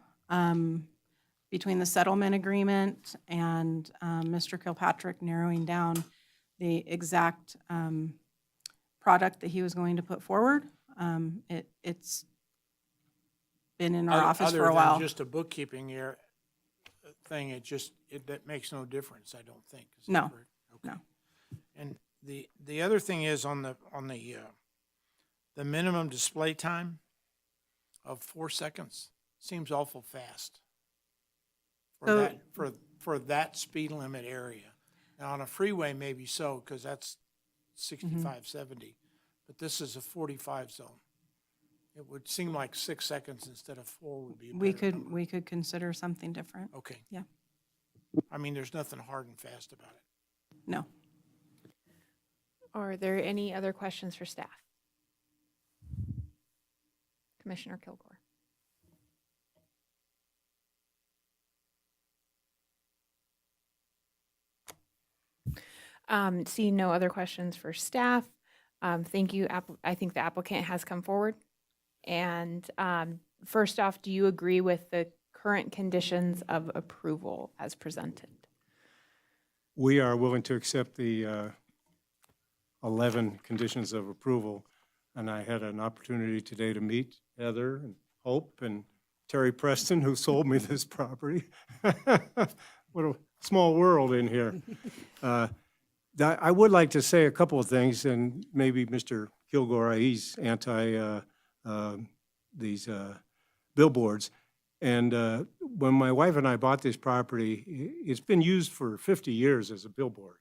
between the settlement agreement and Mr. Kilpatrick narrowing down the exact product that he was going to put forward. It's been in our office for a while. Other than just a bookkeeping thing, that makes no difference, I don't think. Is that No, correct? Okay. no. And the other thing is on the minimum display time of 4 seconds seems awful fast for that speed limit area. Now on a freeway maybe so, because that's 65, 70, but this is a 45 zone. It would seem like 6 seconds instead of 4 would be a better number. We could consider something different. Okay. Yeah. I mean, there's nothing hard and fast about it. No. Are there any other questions for staff? Commissioner Kilgore. Seeing no other questions for staff, thank you. I think the applicant has come forward And first off, do you agree with the current conditions of approval as presented? We are willing to accept the 11 conditions of approval, and I had an opportunity today to meet Heather and Hope and Terry Preston, who sold me this property. What a small world in here. I would like to say a couple of things, and maybe Mr. Kilgore, he's anti these billboards. And when my wife and I bought this property, it's been used for 50 years as a billboard.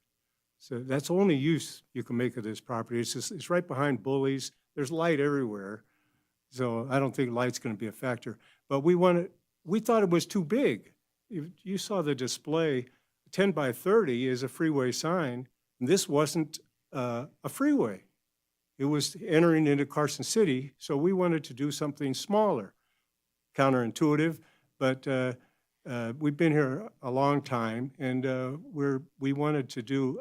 So that's the only use you can make of this property. It's right behind Bullies. There's light everywhere. So I don't think light's going to be a factor. But we thought it was too big. You saw the display, 10 by 30 is a freeway sign. And this wasn't a freeway. It was entering into Carson City, so we wanted to do something smaller. Counterintuitive, but we've been here a long time, and we wanted to do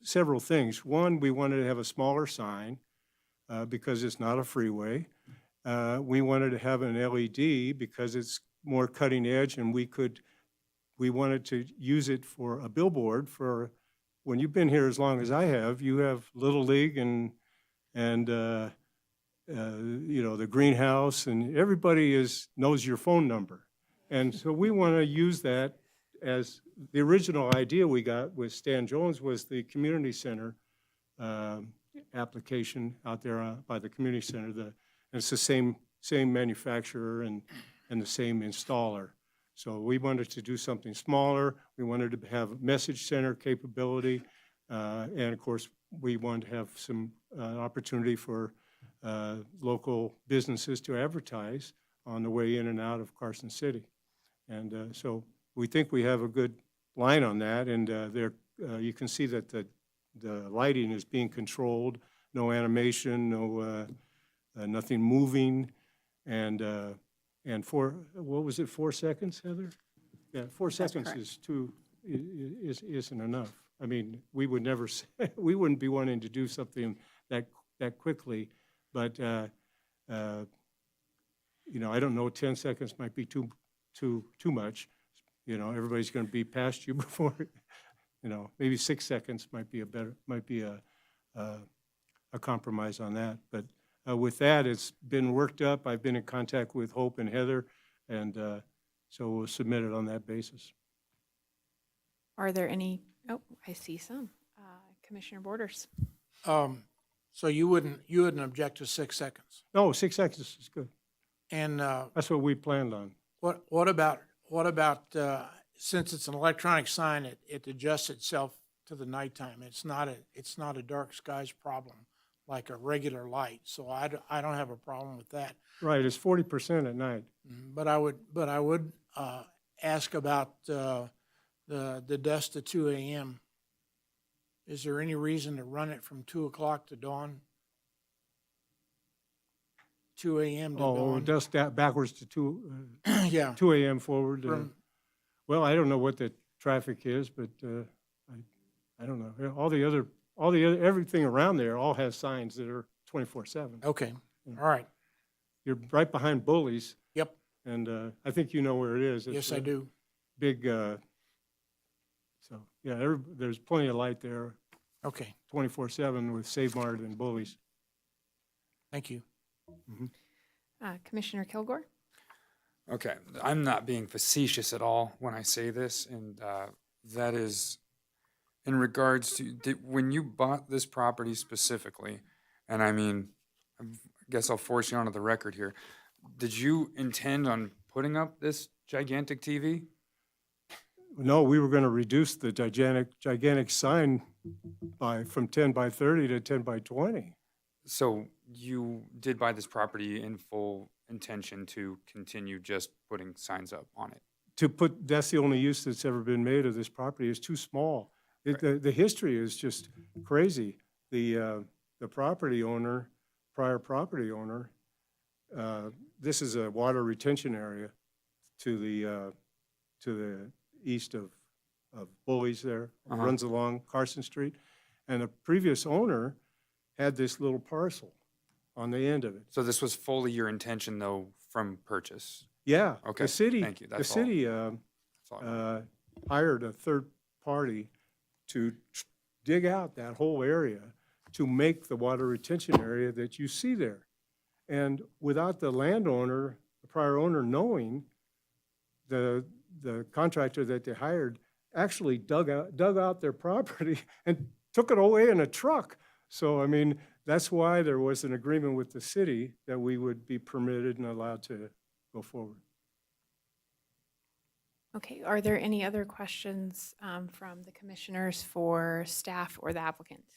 several things. One, we wanted to have a smaller sign because it's not a freeway. We wanted to have an LED because it's more cutting edge, and we wanted to use it for a billboard for, when you've been here as long as I have, you have Little League and you know, the greenhouse, and everybody knows your phone number. And so we want to use that as the original idea we got with Stan Jones was the community center application out there by the community center. And it's the same manufacturer and the same installer. So we wanted to do something smaller. We wanted to have message center capability. And of course, we wanted to have some opportunity for local businesses to advertise on the way in and out of Carson City. And so we think we have a good line on that. And you can see that the lighting is being controlled, no animation, nothing moving. And what was it, 4 seconds, Heather? Yeah, 4 seconds correct. Isn't enough. I mean, we would never say, we wouldn't be wanting to do something that quickly, but you know, I don't know, 10 seconds might be too much. You know, everybody's going to be past you before. You know, maybe 6 seconds might be a compromise on that. But with that, it's been worked up. I've been in contact with Hope and Heather, and so we'll submit it on that basis. Are there any, oh, I see some. Commissioner Borders. So you wouldn't object to 6 seconds? No, 6 seconds is good. And That's what we planned on. what about since it's an electronic sign, it adjusts itself to the nighttime. It's not a dark skies problem like a regular light. So I don't have a problem with that. Right, it's 40% at night. But I would ask about the dusk to 2 a.m. Is there any reason to run it from 2 o'clock to dawn? 2 a.m. to Oh, dawn? dusk backwards to 2, Yeah. 2 a.m. forward. From- Well, I don't know what the traffic is, but I don't know. All the other, everything around there all has signs that are 24/7. Okay, all right. You're right behind Bullies, Yep, and I think you know where it is. It's yes, I a do. Big, so, yeah, there's plenty of light there, Okay, 24/7 with Save Mart and Bullies. thank you. Commissioner Kilgore? Okay, I'm not being facetious at all when I say this, and that is in regards to when you bought this property specifically, and I mean, I guess I'll force you onto the record here. Did you intend on putting up this gigantic TV? No, we were going to reduce the gigantic sign from 10 by 30 to 10 by 20. So you did buy this property in full intention to continue just putting signs up on it? That's the only use that's ever been made of this property. It's too small. The history is just crazy. The property owner, prior property owner, this is a water retention area to the east of Bullies there, runs along Carson Street. And the previous owner had this little parcel. on the end of it. So this was fully your intention, though, from purchase? Yeah, Okay, the city, thank you. the That's all. city That's all I wanted. hired a third party to dig out that whole area to make the water retention area that you see there. And without the landowner, the prior owner knowing, the contractor that they hired actually dug out their property and took it away in a truck. So, I mean, that's why there was an agreement with the city that we would be permitted and allowed to go forward. Okay, are there any other questions from the commissioners for staff or the applicants?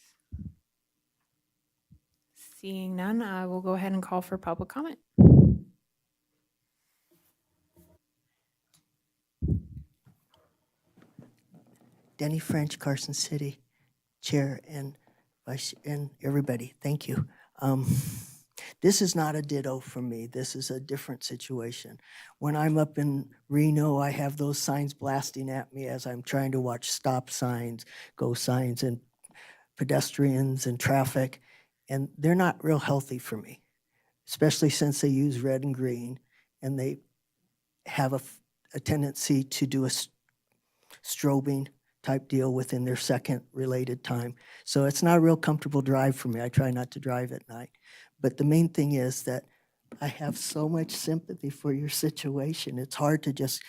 Seeing none, I will go ahead and call for public comment. Denny French, Carson City, Chair and Vice, and everybody, thank you. This is not a ditto for me. This is a different situation. When I'm up in Reno, I have those signs blasting at me as I'm trying to watch stop signs, go signs, and pedestrians and traffic, and they're not real healthy for me, especially since they use red and green, and they have a tendency to do a strobing type deal within their second related time. So it's not a real comfortable drive for me. I try not to drive at night. But the main thing is that I have so much sympathy for your situation. It's hard to just,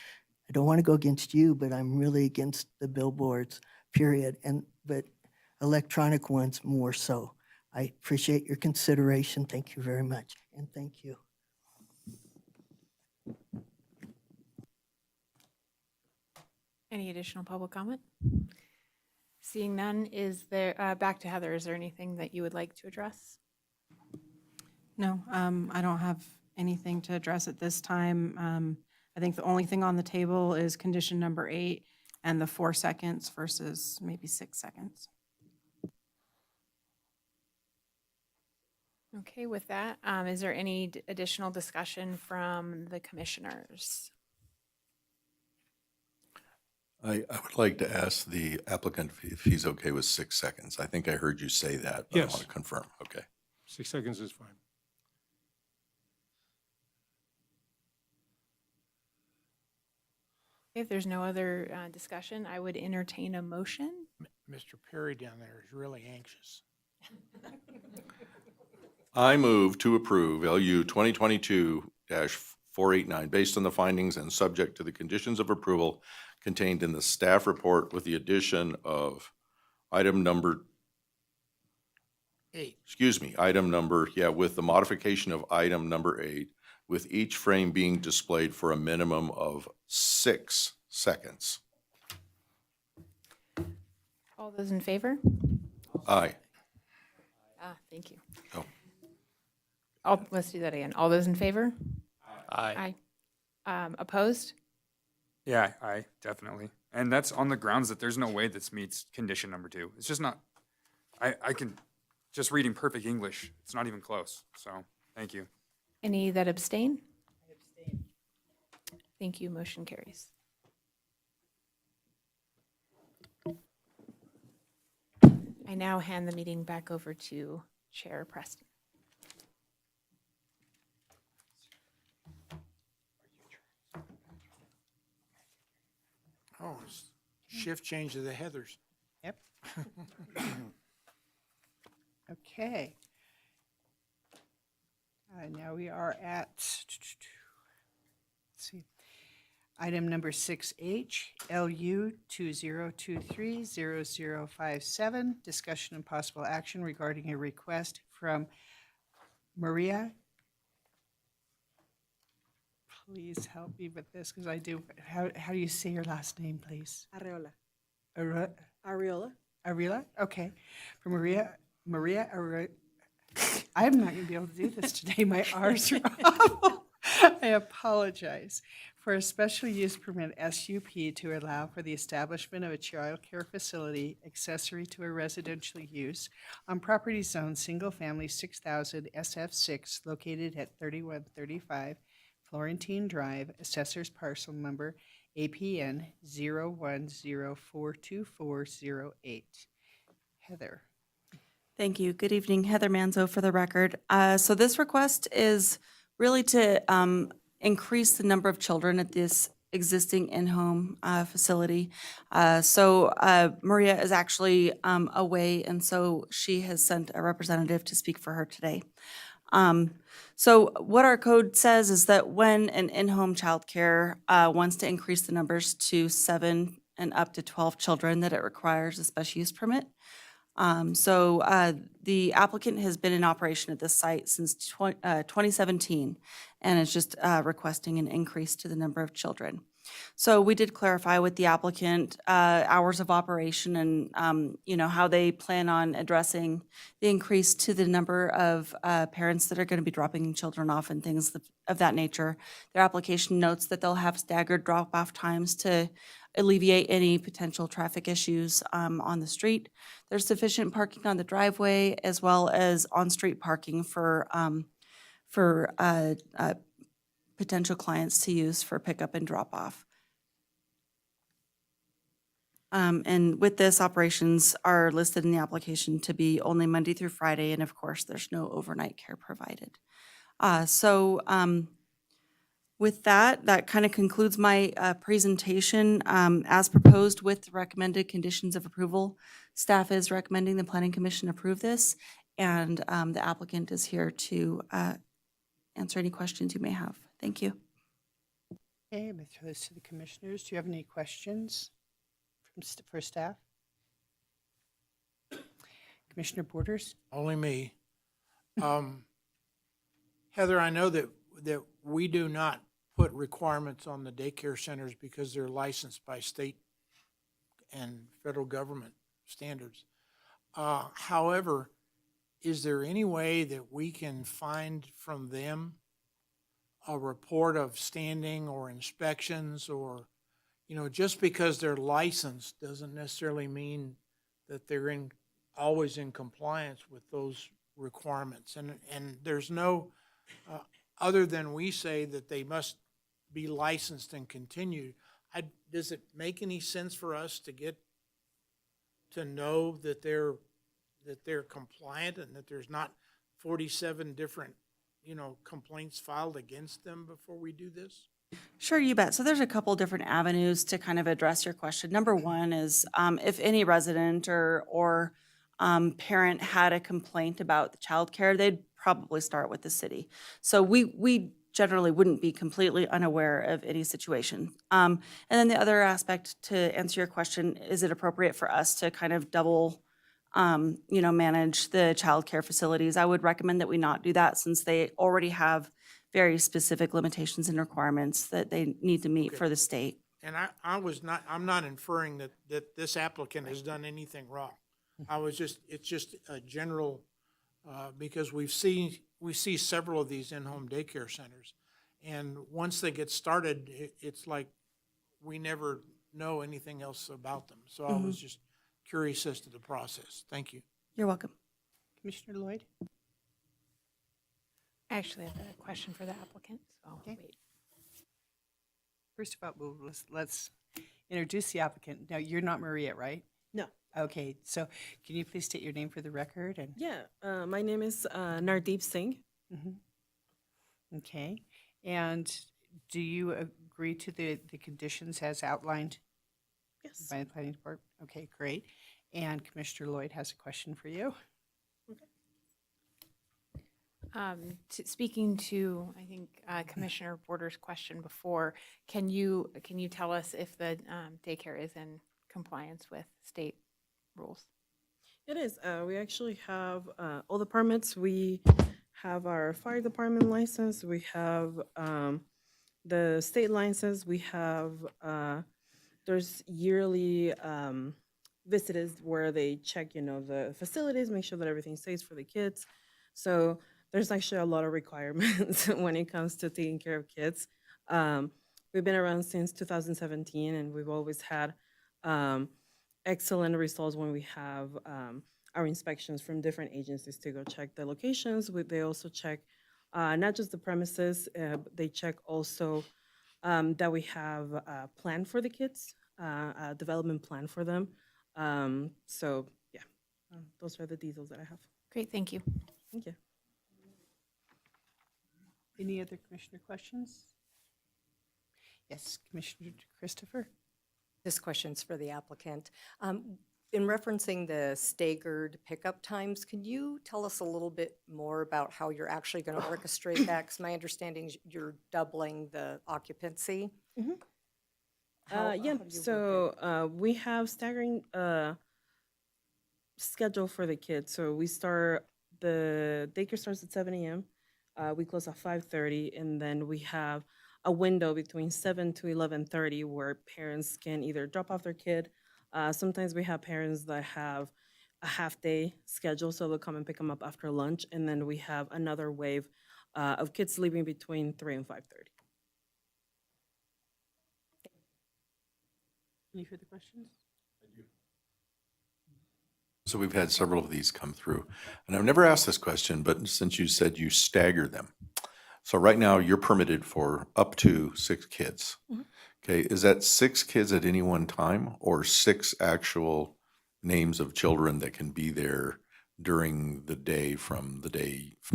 I don't want to go against you, but I'm really against the billboards, period. But electronic ones more so. I appreciate your consideration. Thank you very much. And thank you. Any additional public comment? Seeing none, is there, back to Heather, is there anything that you would like to address? No, I don't have anything to address at this time. I think the only thing on the table is condition number 8 and the 4 seconds versus maybe 6 seconds. Okay, with that, is there any additional discussion from the commissioners? I would like to ask the applicant if he's okay with 6 seconds. I think I heard you say that, but I Yes. want to confirm. Okay. 6 seconds is fine. If there's no other discussion, I would entertain a motion. Mr. Perry down there is really anxious. I move to approve LU 2022-489 based on the findings and subject to the conditions of approval contained in the staff report with the addition of item number, 8. with the modification of item number 8, with each frame being displayed for a minimum of 6 seconds. All those in favor? Aye. Thank you. Oh. Let's do that again. All those in favor? Aye. Opposed? Yeah, definitely. And that's on the grounds that there's no way this meets condition number 2. It's just not, I can, just reading perfect English, it's not even close. So, thank you. Any that abstain? I abstain. Thank you. Motion carries. I now hand the meeting back over to Chair Preston. Oh, it's shift change to the Heathers. Yep. Okay. Now we are at, let's see, item number 6H, LU 2023-0057, discussion and possible action regarding a request from Maria. Please help me with this, because I do, how do you say your last name, please? Areola. Ariola? Ariola? Okay. For Maria Ariola. I'm not going to be able to do this today. My R's are awful. I apologize. For a special use permit SUP to allow for the establishment of a child care facility accessory to a residential use on property zone single family 6000 SF6 located at 3135 Florentine Drive, assessor's parcel number APN 01042408. Heather. Thank you. Good evening. Heather Manzo for the record. So this request is really to increase the number of children at this existing in-home facility. Maria is actually away, and so she has sent a representative to speak for her today. So what our code says is that when an in-home childcare wants to increase the numbers to 7 and up to 12 children, that it requires a special use permit. The applicant has been in operation at this site since 2017 and is just requesting an increase to the number of children. So we did clarify with the applicant hours of operation and, how they plan on addressing the increase to the number of parents that are going to be dropping children off and things of that nature. Their application notes that they'll have staggered drop-off times to alleviate any potential traffic issues on the street. There's sufficient parking on the driveway as well as on-street parking for potential clients to use for pickup and drop-off. And with this, operations are listed in the application to be only Monday through Friday, and of course, there's no overnight care provided. With that kind of concludes my presentation. As proposed with the recommended conditions of approval, staff is recommending the Planning Commission approve this, and the applicant is here to answer any questions you may have. Thank you. Okay, I'm going to throw this to the commissioners. Do you have any questions for staff? Commissioner Borders? Only me. Heather, I know that we do not put requirements on the daycare centers because they're licensed by state and federal government standards. However, is there any way that we can find from them a report of standing or inspections or, just because they're licensed doesn't necessarily mean that they're always in compliance with those requirements. And there's no, other than we say that they must be licensed and continue, does it make any sense for us to get to know that they're compliant and that there's not 47 different, complaints filed against them before we do this? Sure, you bet. So there's a couple different avenues to kind of address your question. Number one is if any resident or parent had a complaint about the childcare, they'd probably start with the city. So we generally wouldn't be completely unaware of any situation. And then the other aspect to answer your question, is it appropriate for us to kind of double, manage the childcare facilities? I would recommend that we not do that since they already have very specific limitations and requirements that they need to meet for the state. And I'm not inferring that this applicant has done anything wrong. It's just a general, because we see several of these in-home daycare centers. And once they get started, it's like we never know anything else about them. So I was just curious as to the process. Thank you. You're welcome. Commissioner Lloyd? I actually have a question for the applicant, so I'll Okay. wait. First of all, let's introduce the applicant. Now, you're not Maria, right? No. Okay, so can you please state your name for the record? And Yeah, my name is Nardeep Singh. Okay, and do you agree to the conditions as outlined Yes. by the planning department? Okay, great. And Commissioner Lloyd has a question for you. Speaking to, I think, Commissioner Borders' question before, can you tell us if the daycare is in compliance with state rules? It is. We actually have all the permits. We have our fire department license. We have the state license. We have, there's yearly visitors where they check, the facilities, make sure that everything stays for the kids. So there's actually a lot of requirements when it comes to taking care of kids. We've been around since 2017, and we've always had excellent results when we have our inspections from different agencies to go check the locations. They also check not just the premises, they check also that we have a plan for the kids, a development plan for them. So, yeah. Those are the details that I have. Great, thank you. Thank you. Any other commissioner questions? Yes, Commissioner Christopher? This question's for the applicant. In referencing the staggered pickup times, can you tell us a little bit more about how you're actually going to orchestrate that? Because my understanding is you're doubling the occupancy. How do Yeah, you work it? so we have staggering schedule for the kids. So the daycare starts at 7 a.m. We close at 5:30, and then we have a window between 7 to 11:30 where parents can either drop off their kid. Sometimes we have parents that have a half-day schedule, so they'll come and pick them up after lunch, and then we have another wave of kids leaving between 3 and 5:30. Any further questions? So we've had several of these come through. And I've never asked this question, but since you said you stagger them. So right now, you're permitted for up to 6 kids. Okay, is that 6 kids at any one time or 6 actual names of children that can be there during the day from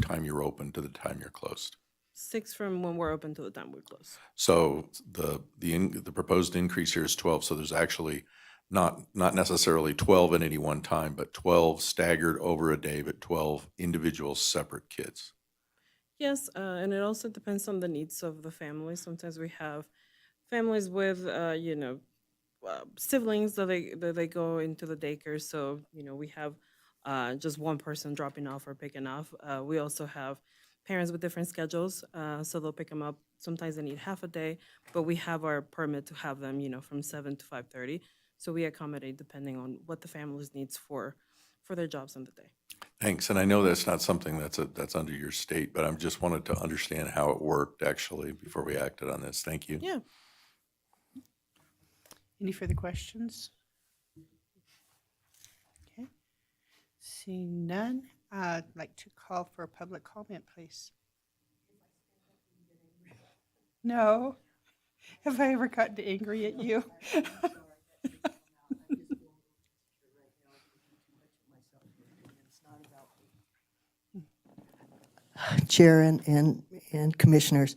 time you're open to the time you're closed? 6 from when we're open to the time we close. So the proposed increase here is 12, so there's actually not necessarily 12 at any one time, but 12 staggered over a day, but 12 individual separate kids. Yes, and it also depends on the needs of the family. Sometimes we have families with, siblings that they go into the daycare. So, we have just one person dropping off or picking off. We also have parents with different schedules, so they'll pick them up. Sometimes they need half a day, but we have our permit to have them, from 7 to 5:30. So we accommodate depending on what the family's needs for their jobs in the day. Thanks, and I know that's not something that's under your state, but I just wanted to understand how it worked actually before we acted on this. Thank you. Yeah. Any further questions? Okay. Seeing none, I'd like to call for a public comment, please. No. Have I ever gotten angry at you? Chair and commissioners,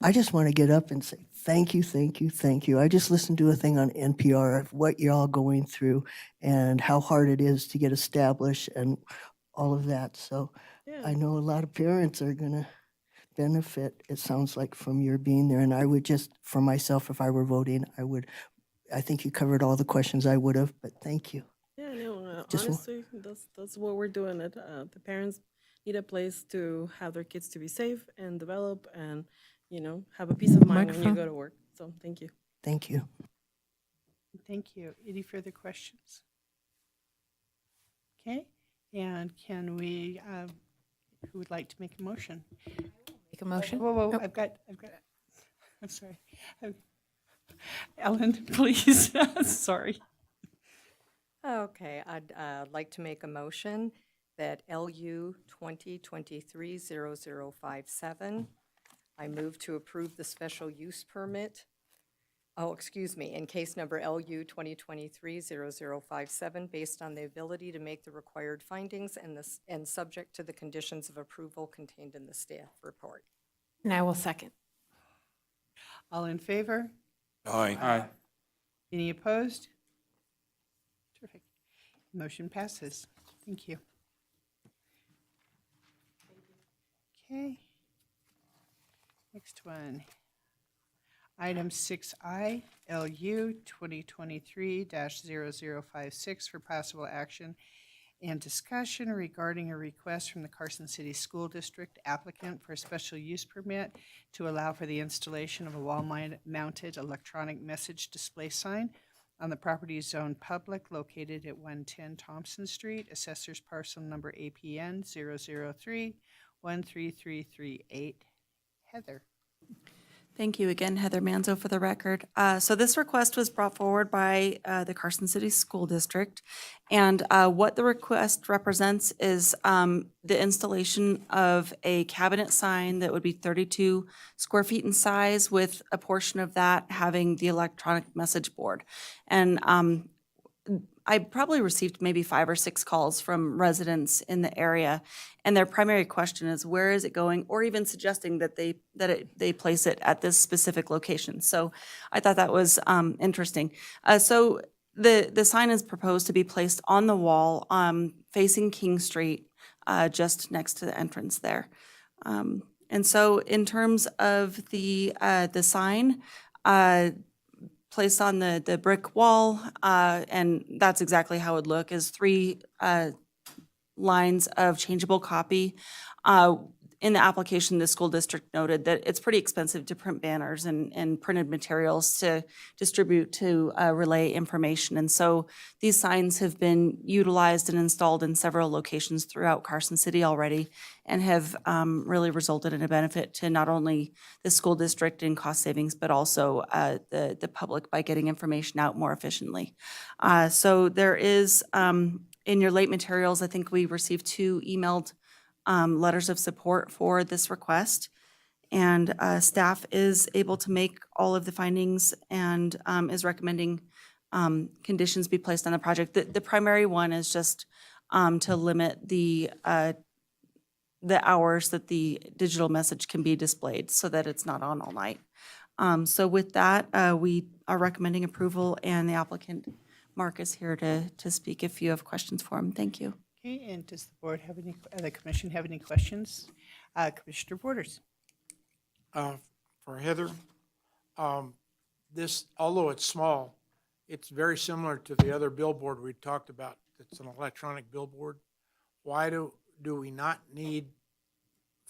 I just want to get up and say thank you, thank you, thank you. I just listened to a thing on NPR of what you're all going through and how hard it is to get established and all of that. So I know a lot of parents are going to benefit, it sounds like, from your being there. And I would just, for myself, if I were voting, I think you covered all the questions I would have, but thank you. Yeah, no, Just honestly, that's what we're doing. The parents need a place to have their kids to be safe and develop and, have a peace of mind when you Microphone. go to work. So thank you. Thank you. Thank you. Any further questions? Okay, and can we, who would like to make a motion? Make a motion? Whoa, Oh. I've got, I'm sorry. Ellen, please, sorry. Okay, I'd like to make a motion that LU 2023-0057, I move to approve the special use permit. Oh, excuse me, in case number LU 2023-0057, based on the ability to make the required findings and subject to the conditions of approval contained in the staff report. And I will second. All in favor? Aye. Any opposed? Terrific. Motion passes. Thank you. Okay. Next one. Item 6I, LU 2023-0056 for possible action and discussion regarding a request from the Carson City School District applicant for a special use permit to allow for the installation of a wall-mounted electronic message display sign on the property zoned public located at 110 Thompson Street, assessor's parcel number APN 003-13338. Heather. Thank you again, Heather Manzo, for the record. So this request was brought forward by the Carson City School District. And what the request represents is the installation of a cabinet sign that would be 32 square feet in size, with a portion of that having the electronic message board. And I probably received maybe 5 or 6 calls from residents in the area, and their primary question is, where is it going? Or even suggesting that they place it at this specific location. So I thought that was interesting. So the sign is proposed to be placed on the wall facing King Street, just next to the entrance there. And so in terms of the sign, placed on the brick wall, and that's exactly how it would look, is 3 lines of changeable copy. In the application, the school district noted that it's pretty expensive to print banners and printed materials to distribute to relay information. And so these signs have been utilized and installed in several locations throughout Carson City already and have really resulted in a benefit to not only the school district in cost savings, but also the public by getting information out more efficiently. So there is, in your late materials, I think we received 2 emailed letters of support for this request. And staff is able to make all of the findings and is recommending conditions be placed on the project. The primary one is just to limit the hours that the digital message can be displayed so that it's not on all night. So with that, we are recommending approval, and the applicant, Mark, is here to speak if you have questions for him. Thank you. Okay, and does the board have any, the commission have any questions? Commissioner Borders? For Heather, this, although it's small, it's very similar to the other billboard we talked about. It's an electronic billboard. Why do we not need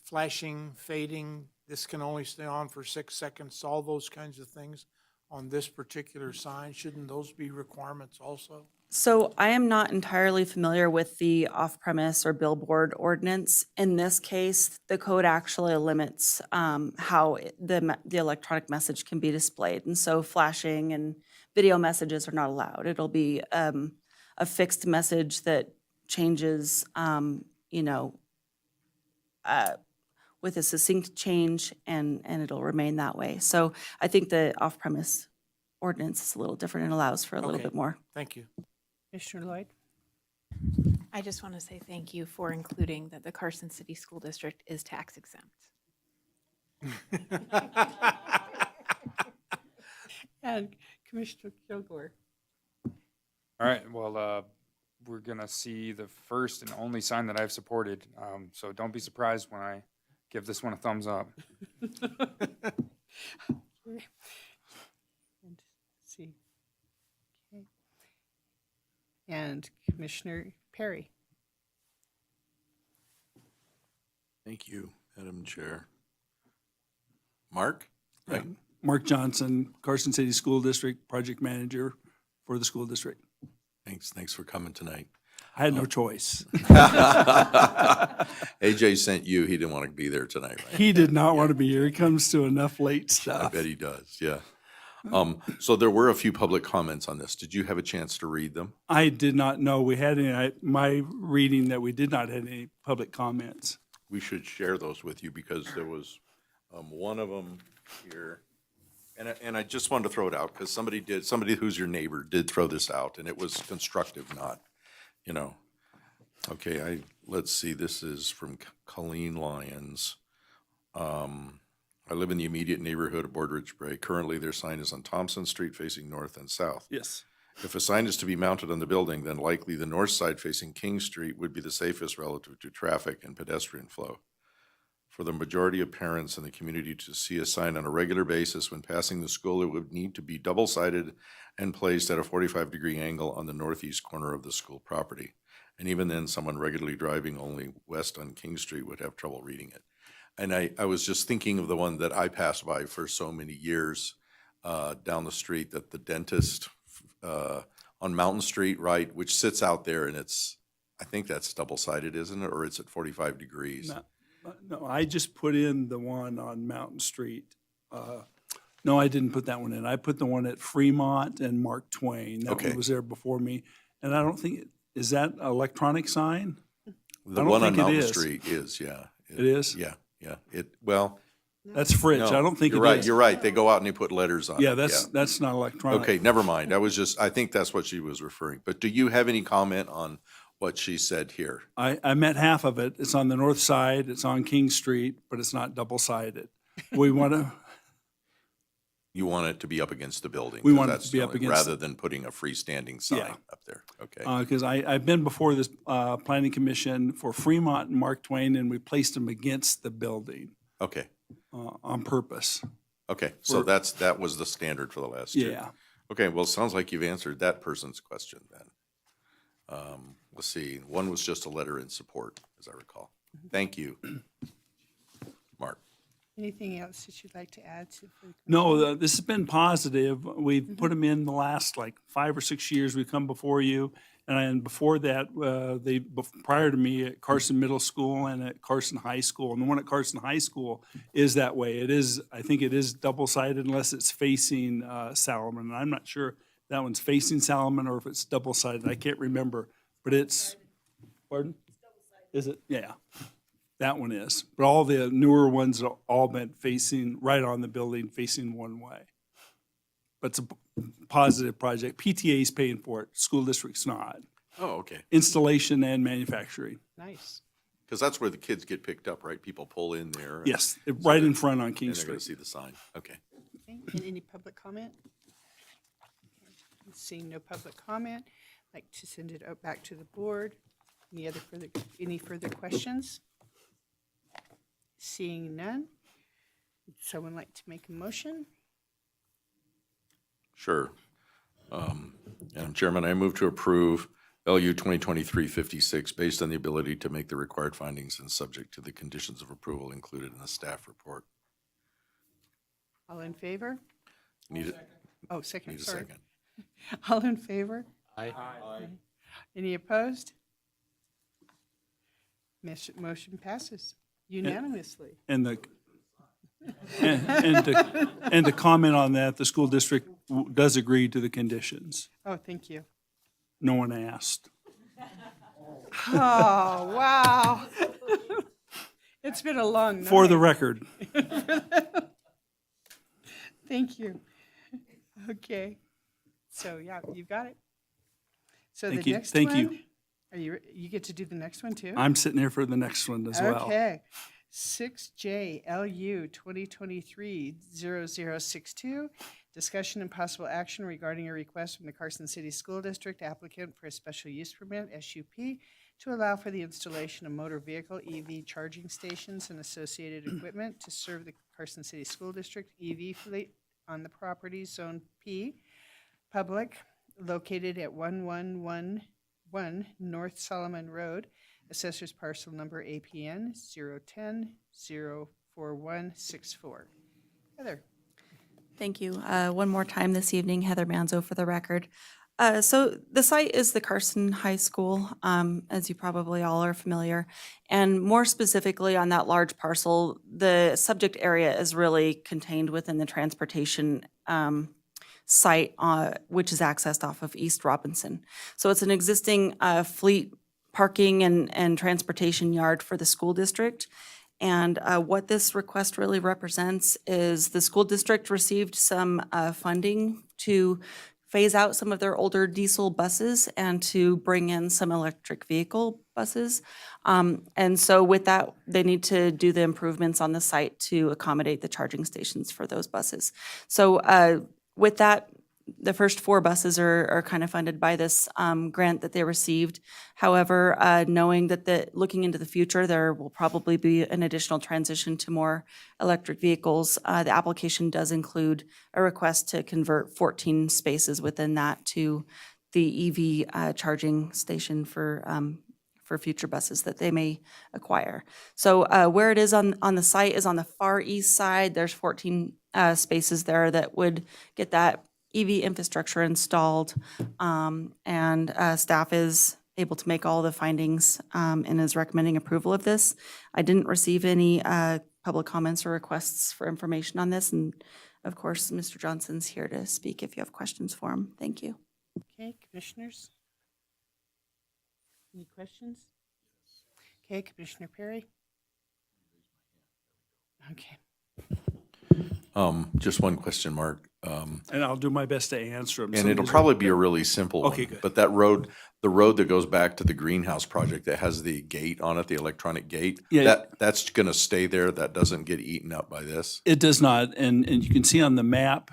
flashing, fading? This can only stay on for 6 seconds, all those kinds of things on this particular sign. Shouldn't those be requirements also? So I am not entirely familiar with the off-premise or billboard ordinance. In this case, the code actually limits how the electronic message can be displayed. And so flashing and video messages are not allowed. It'll be a fixed message that changes, with a succinct change, and it'll remain that way. So I think the off-premise ordinance is a little different and allows for a little Okay. bit more. Thank you. Commissioner Lloyd? I just want to say thank you for including that the Carson City School District is tax exempt. And Commissioner Kilgore? All right, well, we're gonna see the first and only sign that I've supported, so don't be surprised when I give this one a thumbs up. And see. Okay. And Commissioner Perry? Thank you, Madam Chair. Mark? Right. Mark Johnson, Carson City School District Project Manager for the school district. Thanks for coming tonight. I had no choice. AJ sent you, he didn't want to be there tonight, right? He did not want to be here. He comes to enough late I stuff. bet he does, yeah. So there were a few public comments on this. Did you have a chance to read them? I did not know we had any, my reading that we did not have any public comments. We should share those with you because there was one of them here. And I just wanted to throw it out because somebody who's your neighbor did throw this out, and it was constructive, not, Okay, let's see, this is from Colleen Lyons. I live in the immediate neighborhood of Boardridge Bray. Currently, their sign is on Thompson Street facing north and south. Yes. If a sign is to be mounted on the building, then likely the north side facing King Street would be the safest relative to traffic and pedestrian flow. For the majority of parents in the community to see a sign on a regular basis when passing the school, it would need to be double-sided and placed at a 45-degree angle on the northeast corner of the school property. And even then, someone regularly driving only west on King Street would have trouble reading it. And I was just thinking of the one that I passed by for so many years down the street, that the dentist on Mountain Street, right, which sits out there, and I think that's double-sided, isn't it? Or it's at 45 degrees? No, I just put in the one on Mountain Street. No, I didn't put that one in. I put the one at Fremont and Mark Twain. That Okay. one was there before me. And I don't think, is that an electronic sign? The I don't one on think it Mountain is. Street is, yeah. It is? Yeah. That's Fritz. I No, don't think it you're right. is. You're right. They go out and they put letters on it. Yeah, that's not electronic. Okay, never mind. I think that's what she was referring. But do you have any comment on what she said here? I met half of it. It's on the north side. It's on King Street, but it's not double-sided. We want to, You want it to be up against the building? We 'cause want it that's to be the up only- against- Rather than putting a freestanding sign Yeah. up there. Okay. because I've been before this planning commission for Fremont and Mark Twain, and we placed them against the building Okay. on purpose. Okay. So We're- that was the standard for the last two. Yeah. Okay. Well, it sounds like you've answered that person's question then. Let's see. One was just a letter in support, as I recall. Thank you. Mark. Anything else that you'd like to add to? for the No, commission? this has been positive. We've put them in the last like 5 or 6 years. We've come before you. And before that, prior to me at Carson Middle School and at Carson High School. And the one at Carson High School is that way. I think it is double-sided unless it's facing Salomon. I'm not sure that one's facing Salomon or if it's double-sided. I can't remember. But it's, pardon? Is it? Yeah. That one is. But all the newer ones have all been facing, right on the building, facing one way. But it's a positive project. PTA's paying for it. School district's not. Oh, okay. Installation and manufacturing. Nice. Because that's where the kids get picked up, right? People pull in there. and- Yes, so right in they're- front on King And they're going to Street. see the sign. Okay. Okay, and any public comment? Seeing no public comment, I'd like to send it back to the board. Any further questions? Seeing none, would someone like to make a motion? Sure. Madam Chairman, I move to approve LU 2023-56 based on the ability to make the required findings and subject to the conditions of approval included in the staff report. All in favor? Need it? Oh, second, Need a sorry. second. All in favor? Aye. Any opposed? Motion passes unanimously. And to comment on that, the school district does agree to the conditions. Oh, thank you. No one asked. Oh, wow. It's been a long night. For the record. Thank you. Okay. So, yeah, you got it. So the Thank you. next Thank you. one, you get to do the next one too? I'm sitting here for the next one as well. Okay. 6J LU 2023-0062, discussion and possible action regarding a request from the Carson City School District applicant for a special use permit, SUP, to allow for the installation of motor vehicle EV charging stations and associated equipment to serve the Carson City School District EV fleet on the property Zone P, public, located at 1111 North Solomon Road, Assessor's parcel number APN 010-04164. Heather. Thank you. One more time this evening, Heather Manzo for the record. So the site is the Carson High School, as you probably all are familiar. And more specifically on that large parcel, the subject area is really contained within the transportation site, which is accessed off of East Robinson. So it's an existing fleet parking and transportation yard for the school district. And what this request really represents is the school district received some funding to phase out some of their older diesel buses and to bring in some electric vehicle buses. And so with that, they need to do the improvements on the site to accommodate the charging stations for those buses. So with that, the first 4 buses are kind of funded by this grant that they received. However, knowing that looking into the future, there will probably be an additional transition to more electric vehicles. The application does include a request to convert 14 spaces within that to the EV charging station for future buses that they may acquire. So where it is on the site is on the far east side. There's 14 spaces there that would get that EV infrastructure installed, and staff is able to make all the findings and is recommending approval of this. I didn't receive any public comments or requests for information on this, and of course, Mr. Johnson's here to speak if you have questions for him. Thank you. Okay, commissioners? Any questions? Okay, Commissioner Perry? Okay. Just one question, Mark. And I'll do my best to answer them. And it'll probably be a really simple one. Okay, good. But that road, the road that goes back to the greenhouse project that has the gate on it, the electronic gate, Yeah. that's gonna stay there. That doesn't get eaten up by this. It does not, and you can see on the map,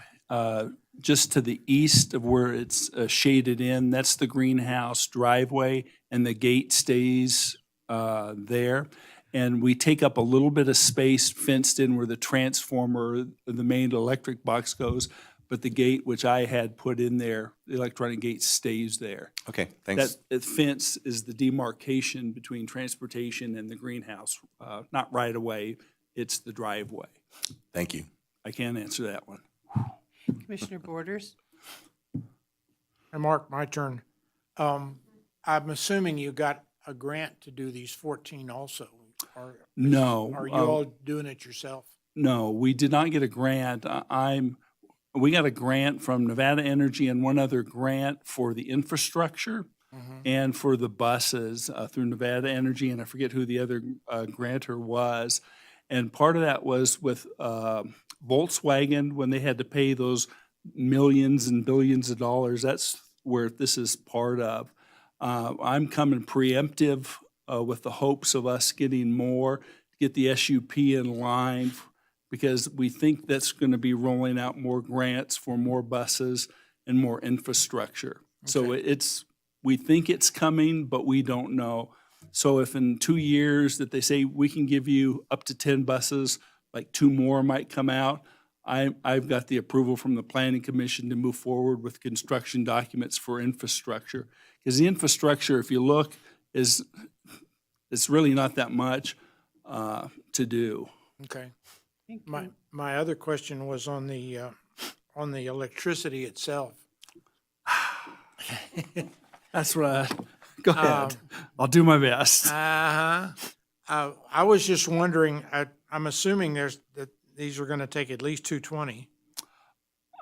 just to the east of where it's shaded in, that's the greenhouse driveway, and the gate stays there. And we take up a little bit of space fenced in where the transformer, the main electric box goes, but the gate, which I had put in there, the electronic gate stays there. Okay, thanks. That fence is the demarcation between transportation and the greenhouse, not right away, it's the driveway. Thank you. I can't answer that one. Commissioner Borders? And Mark, my turn. I'm assuming you got a grant to do these 14 also. No. Are you all doing it yourself? No, we did not get a grant. We got a grant from Nevada Energy and one other grant for the infrastructure and for the buses through Nevada Energy, and I forget who the other grantor was. And part of that was with Volkswagen, when they had to pay those millions and billions of dollars. That's where this is part of. I'm coming preemptive with the hopes of us getting more, get the SUP in line, because we think that's going to be rolling out more grants for more buses and more infrastructure. So we think it's coming, but we don't know. So if in 2 years that they say we can give you up to 10 buses, like 2 more might come out, I've got the approval from the Planning Commission to move forward with construction documents for infrastructure. Because the infrastructure, if you look, it's really not that much to do. Okay. Thank you. My other question was on the electricity itself. That's right. Go ahead. I'll do my best. I was just wondering, I'm assuming that these are gonna take at least 220.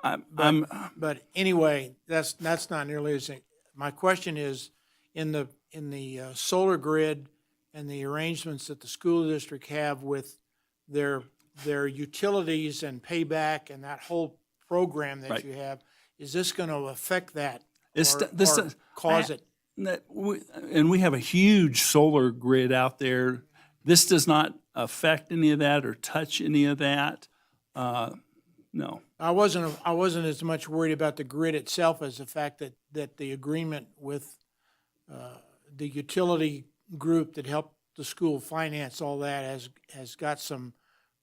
But anyway, that's not nearly as, my question is, in the solar grid and the arrangements that the school district have with their utilities and payback and that whole program that Right. you have, is this gonna affect that? It's- Or this- or cause it? And we have a huge solar grid out there. This does not affect any of that or touch any of that. No. I wasn't as much worried about the grid itself as the fact that the agreement with the utility group that helped the school finance all that has got some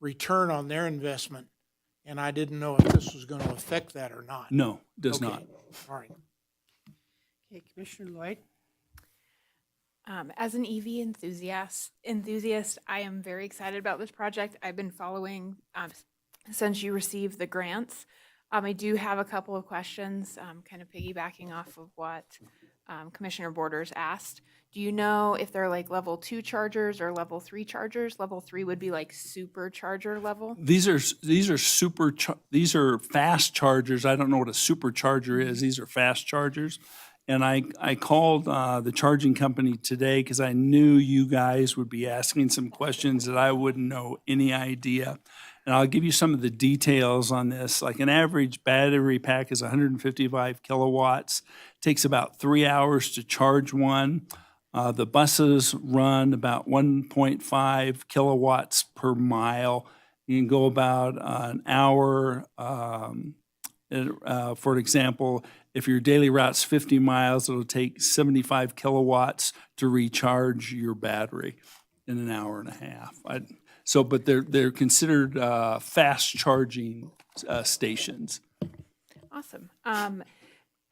return on their investment, and I didn't know if this was going to affect that or not. No, does Okay. not. All right. Okay, Commissioner Lloyd? As an EV enthusiast, I am very excited about this project. I've been following since you received the grants. I do have a couple of questions, kind of piggybacking off of what Commissioner Borders asked. Do you know if they're like level 2 chargers or level 3 chargers? Level 3 would be like supercharger level. These are these are fast chargers. I don't know what a supercharger is. These are fast chargers. And I called the charging company today because I knew you guys would be asking some questions that I wouldn't know any idea. And I'll give you some of the details on this. Like an average battery pack is 155 kilowatts. Takes about 3 hours to charge one. The buses run about 1.5 kilowatts per mile. You can go about an hour. For example, if your daily route's 50 miles, it'll take 75 kilowatts to recharge your battery in an hour and a half. But they're considered fast charging stations. Awesome.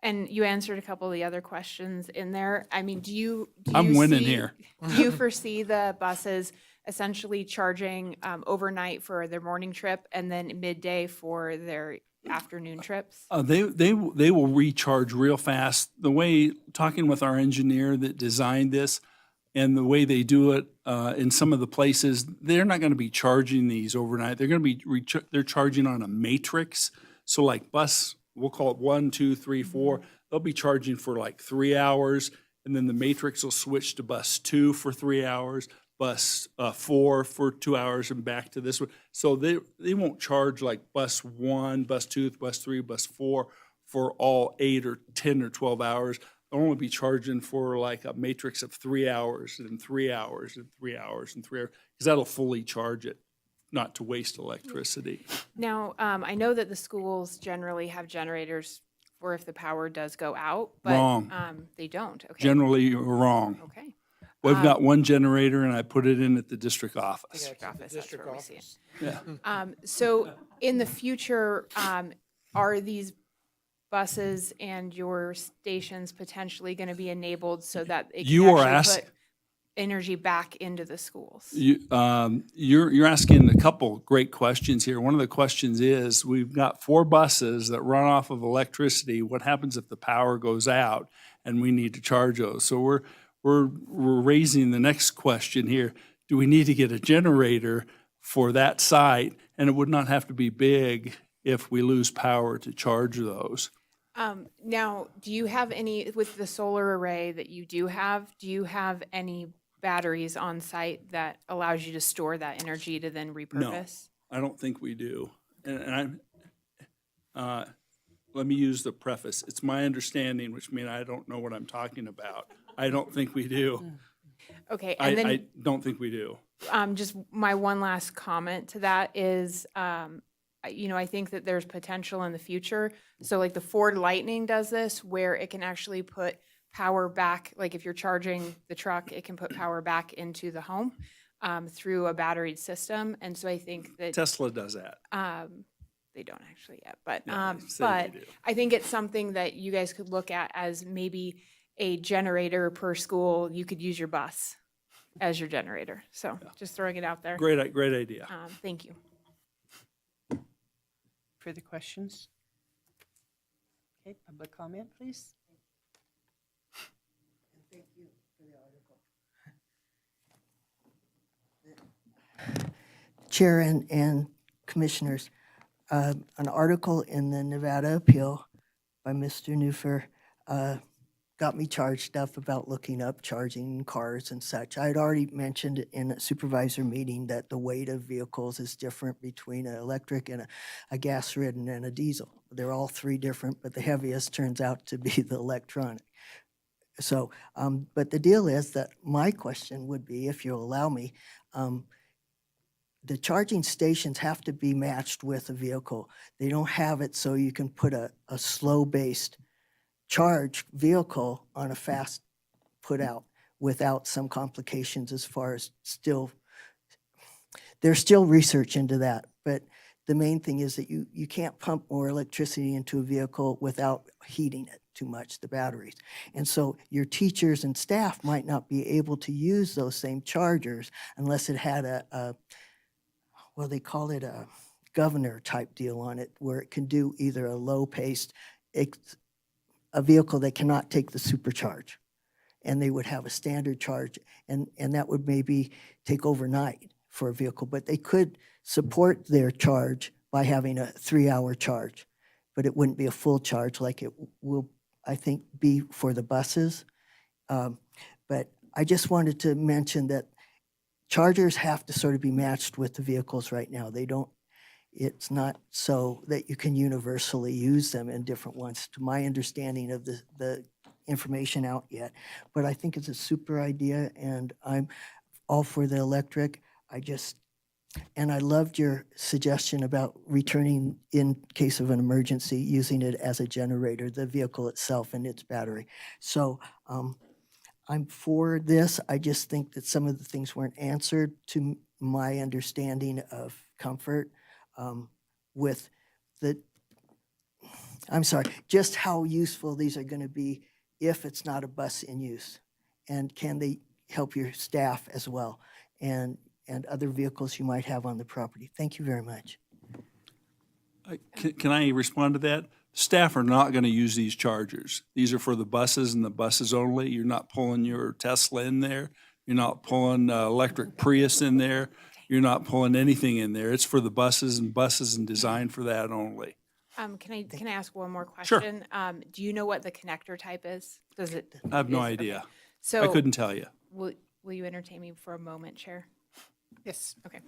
And you answered a couple of the other questions in there. I mean, do you I'm winning see- here. Do you foresee the buses essentially charging overnight for their morning trip and then midday for their afternoon trips? They will recharge real fast. The way, talking with our engineer that designed this, and the way they do it in some of the places, they're not going to be charging these overnight. They're going to be they're charging on a matrix. So like bus, we'll call it 1, 2, 3, 4. They'll be charging for like 3 hours, and then the matrix will switch to bus 2 for 3 hours. bus 4 for 2 hours and back to this one. So they won't charge like bus 1, bus 2, bus 3, bus 4 for all 8 or 10 or 12 hours. They'll only be charging for like a matrix of 3 hours and 3 hours and 3 hours and 3 hours, because that'll fully charge it, not to waste electricity. Now, I know that the schools generally have generators for if the power does go out, but Wrong. They don't. Okay. Generally, you're wrong. Okay. We've got one generator and I put it in at the district office. District office, that's where we see it. Yeah. So in the future, are these buses and your stations potentially going to be enabled so that it You can are actually put energy back into the schools? You're asking a couple great questions here. One of the questions is, we've got 4 buses that run off of electricity. What happens if the power goes out and we need to charge those? So we're raising the next question here. Do we need to get a generator for that site? And it would not have to be big if we lose power to charge those. Now, do you have any, with the solar array that you do you have any batteries on site that allows you to store that energy to then repurpose? No, I don't think we do. And let me use the preface. It's my understanding, which means I don't know what I'm talking about. I don't think we do. Okay, and then I don't think we do. just my one last comment to that is, I think that there's potential in the future. So like the Ford Lightning does this, where it can actually put power back, like if you're charging the truck, it can put power back into the home through a batteried system. And so I think that Tesla does that. they don't actually yet, but Yeah, they say but they do. I think it's something that you guys could look at as maybe a generator per school. You could use your bus as your generator. So just throwing it out there. Great idea. Thank you. Further questions? Okay, public comment, please. Thank you for the article. Chair and commissioners, an article in the Nevada Appeal by Mr. Newfer got me charged up about looking up charging cars and such. I had already mentioned in a supervisor meeting that the weight of vehicles is different between an electric and a gas-ridden and a diesel. They're all 3 different, but the heaviest turns out to be the electronic. So, but the deal is that my question would be, if you'll allow me, the charging stations have to be matched with a vehicle. They don't have it so you can put a slow-based charge vehicle on a fast put out without some complications as far as there's still research into that. But the main thing is that you can't pump more electricity into a vehicle without heating it too much, the batteries. And so your teachers and staff might not be able to use those same chargers unless it had well, they call it a governor type deal on it, where it can do either a low-paced, a vehicle that cannot take the supercharge. And they would have a standard charge, and that would maybe take overnight for a vehicle. But they could support their charge by having a 3-hour charge, but it wouldn't be a full charge like it will, I think, be for the buses. But I just wanted to mention that chargers have to sort of be matched with the vehicles right now. They don't, it's not so that you can universally use them in different ones, to my understanding of the information out yet. But I think it's a super idea, and I'm all for the electric. And I loved your suggestion about returning in case of an emergency, using it as a generator, the vehicle itself and its battery. So I'm for this. I just think that some of the things weren't answered to my understanding of comfort with just how useful these are going to be if it's not a bus in use. And can they help your staff as well, and other vehicles you might have on the property? Thank you very much. Can I respond to that? Staff are not going to use these chargers. These are for the buses and the buses only. You're not pulling your Tesla in there. You're not pulling electric Prius in there. You're not pulling anything in there. It's for the buses and designed for that only. Can I ask one more Sure. question? Do you know what the connector type is? Does it? I have no is- idea. Okay. So I couldn't tell you. Will will you entertain me for a moment, Chair? Yes. Okay.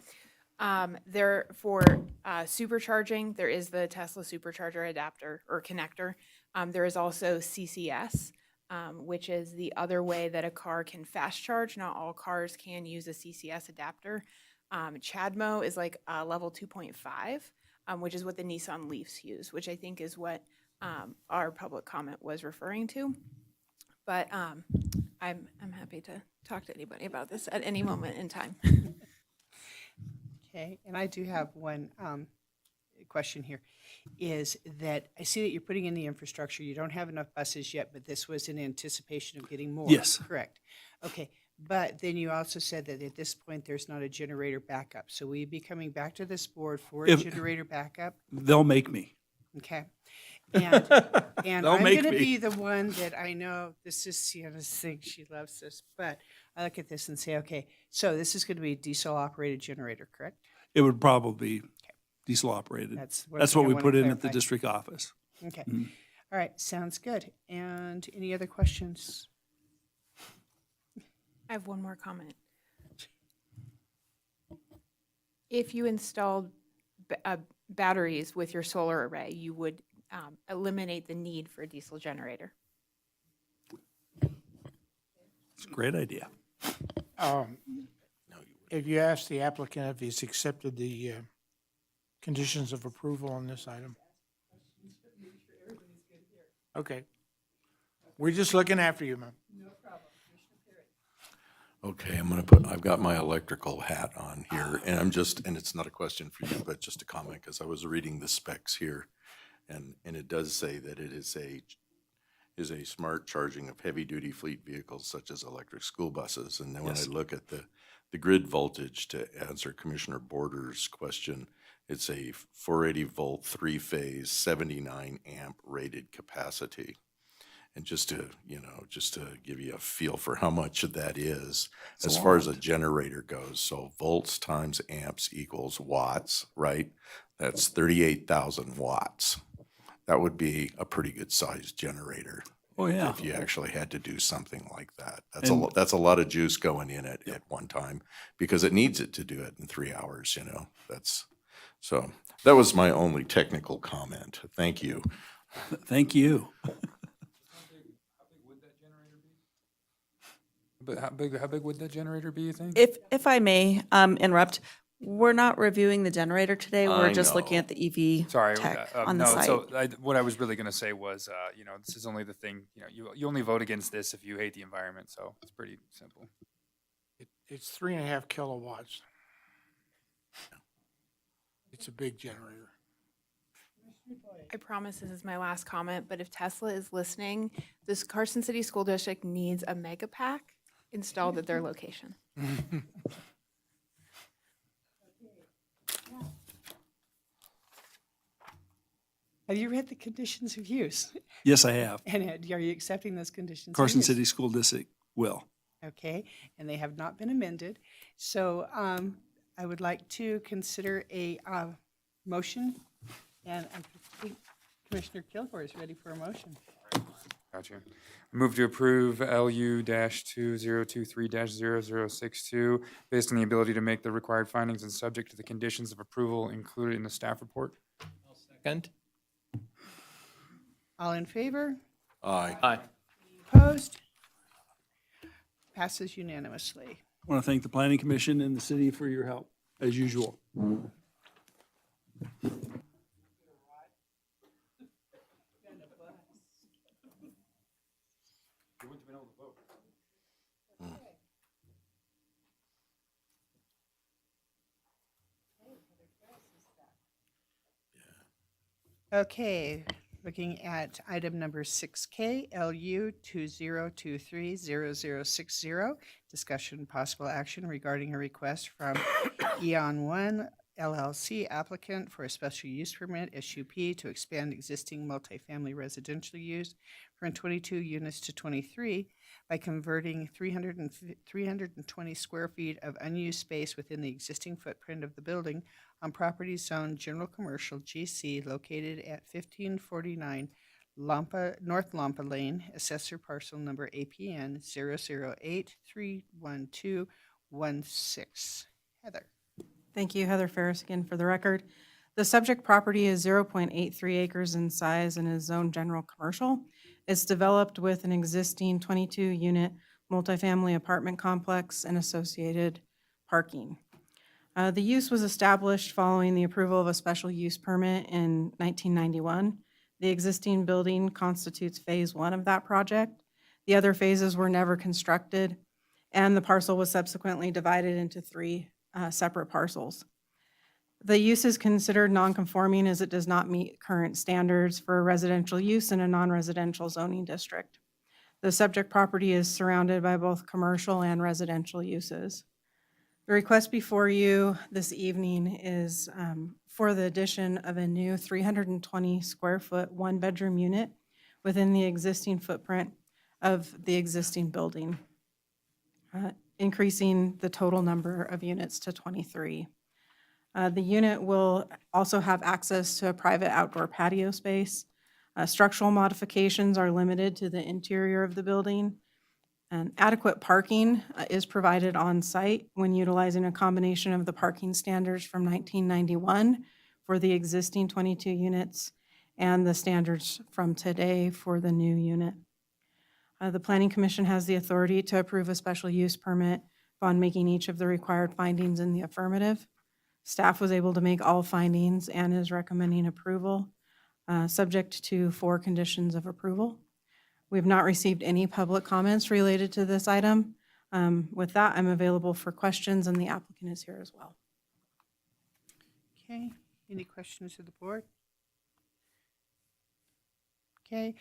There for supercharging, there is the Tesla supercharger adapter or connector. There is also CCS, which is the other way that a car can fast charge. Not all cars can use a CCS adapter. CHAdeMO is like level 2.5, which is what the Nissan Leafs use, which I think is what our public comment was referring to. But I'm happy to talk to anybody about this at any moment in time. Okay, and I do have one question here, is that I see that you're putting in the infrastructure. You don't have enough buses yet, but this was in anticipation of getting more. Yes. Correct. Okay, but then you also said that at this point, there's not a generator backup. So will you be coming back to this board for a If- generator backup? They'll make me. Okay. And They'll I'm make going to me. be the one that I know, this is Sienna's thing, she loves this, but I look at this and say, okay, so this is going to be a diesel-operated generator, correct? It would probably be diesel operated. That's That's thing what I we wanna put in at the clarify. district office. Okay. Mhm. All right, sounds good. And any other questions? I have one more comment. If you installed batteries with your solar array, you would eliminate the need for a diesel generator. It's a great idea. If you ask the applicant if he's accepted the conditions of approval on this item. Okay. We're just looking after you, ma'am. Okay, I've got my electrical hat on here, and and it's not a question for you, but just a comment, because I was reading the specs here, and it does say that it is a smart charging of heavy-duty fleet vehicles such as electric school buses. And then when I Yes. look at the grid voltage, to answer Commissioner Border's question, it's a 480 volt, three-phase, 79 amp rated capacity. And just to give you a feel for how much that is, It's a as far as a lot. generator goes, so volts times amps equals watts, right? That's 38,000 watts. That would be a pretty good sized generator. Oh, yeah. If you actually had to do something like that. And- That's a lot of juice going in it at one time, because it needs it to do it in 3 hours, So that was my only technical comment. Thank you. Thank you. But how big would that generator be, you think? If I may interrupt, we're not reviewing the generator today. We're I just looking know. at the EV Sorry, tech on the no, site. so what I was really gonna say was, this is only the thing, you only vote against this if you hate the environment, so it's pretty simple. It's 3.5 kilowatts. It's a big generator. I promise this is my last comment, but if Tesla is listening, this Carson City School District needs a mega pack installed at their location. Have you read the conditions of use? Yes, I have. And are you accepting those conditions of Carson use? City School District will. Okay, and they have not been amended. So I would like to consider a motion, and I think Commissioner Kilgore is ready for a motion. Gotcha. Move to approve LU-2023-0062 based on the ability to make the required findings and subject to the conditions of approval included in the staff report. Second? All in favor? Aye. Aye. Opposed? Passes unanimously. I want to thank the Planning Commission and the city for your help, as usual. Okay, looking at item number 6K, LU 2023-0060, discussion possible action regarding a request from Eon One LLC applicant for a special use permit, SUP, to expand existing multifamily residential use from 22 units to 23 by converting 320 square feet of unused space within the existing footprint of the building on property zone general commercial GC located at 1549 North Lampa Lane, assessor parcel number APN 008312116. Heather. Thank you, Heather Ferris, again for the record. The subject property is 0.83 acres in size and is zoned general commercial. It's developed with an existing 22-unit multifamily apartment complex and associated parking. The use was established following the approval of a special use permit in 1991. The existing building constitutes Phase 1 of that project. The other phases were never constructed, and the parcel was subsequently divided into three separate parcels. The use is considered non-conforming as it does not meet current standards for residential use in a non-residential zoning district. The subject property is surrounded by both commercial and residential uses. The request before you this evening is for the addition of a new 320 square foot, one-bedroom unit within the existing footprint of the existing building, increasing the total number of units to 23. The unit will also have access to a private outdoor patio space. Structural modifications are limited to the interior of the building. And adequate parking is provided on site when utilizing a combination of the parking standards from 1991 for the existing 22 units and the standards from today for the new unit. The Planning Commission has the authority to approve a special use permit upon making each of the required findings in the affirmative. Staff was able to make all findings and is recommending approval, subject to 4 conditions of approval. We have not received any public comments related to this item. With that, I'm available for questions, and the applicant is here as well. Okay, any questions of the board? Okay,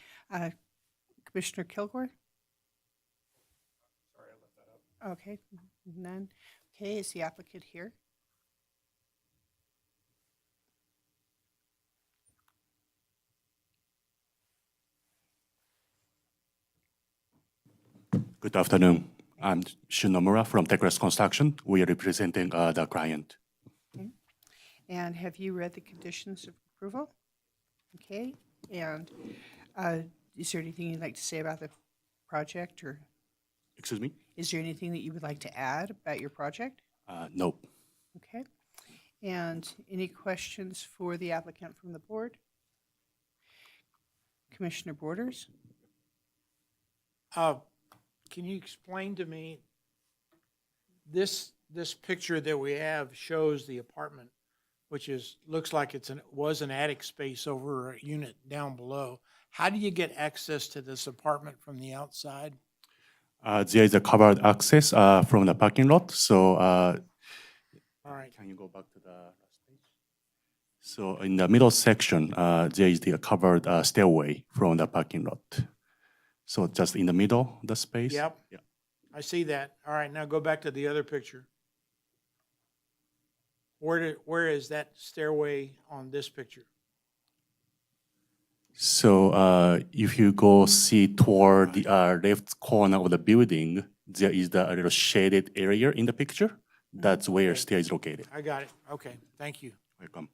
Commissioner Kilgore? Sorry, I left that up. Okay, none. Okay, is the applicant here? Good afternoon. I'm Shinomura from Techrest Construction. We are representing the client. Okay. And have you read the conditions of approval? Okay, and is there anything you'd like to say about the project, or Excuse me? is there anything that you would like to add about your project? No. Okay, and any questions for the applicant from the board? Commissioner Borders? Can you explain to me, this picture that we have shows the apartment, which looks like was an attic space over a unit down below. How do you get access to this apartment from the outside? There is a covered access from the parking lot. So, All right. can you go back to the last page? So, in the middle section, there is the covered stairway from the parking lot. So, just in the middle, the space. Yep. Yeah. I see that. All right, now go back to the other picture. Where is that stairway on this picture? So, if you go see toward the left corner of the building, there is the little shaded area in the picture. That's where stair is located. I got it. Okay, thank you. Welcome.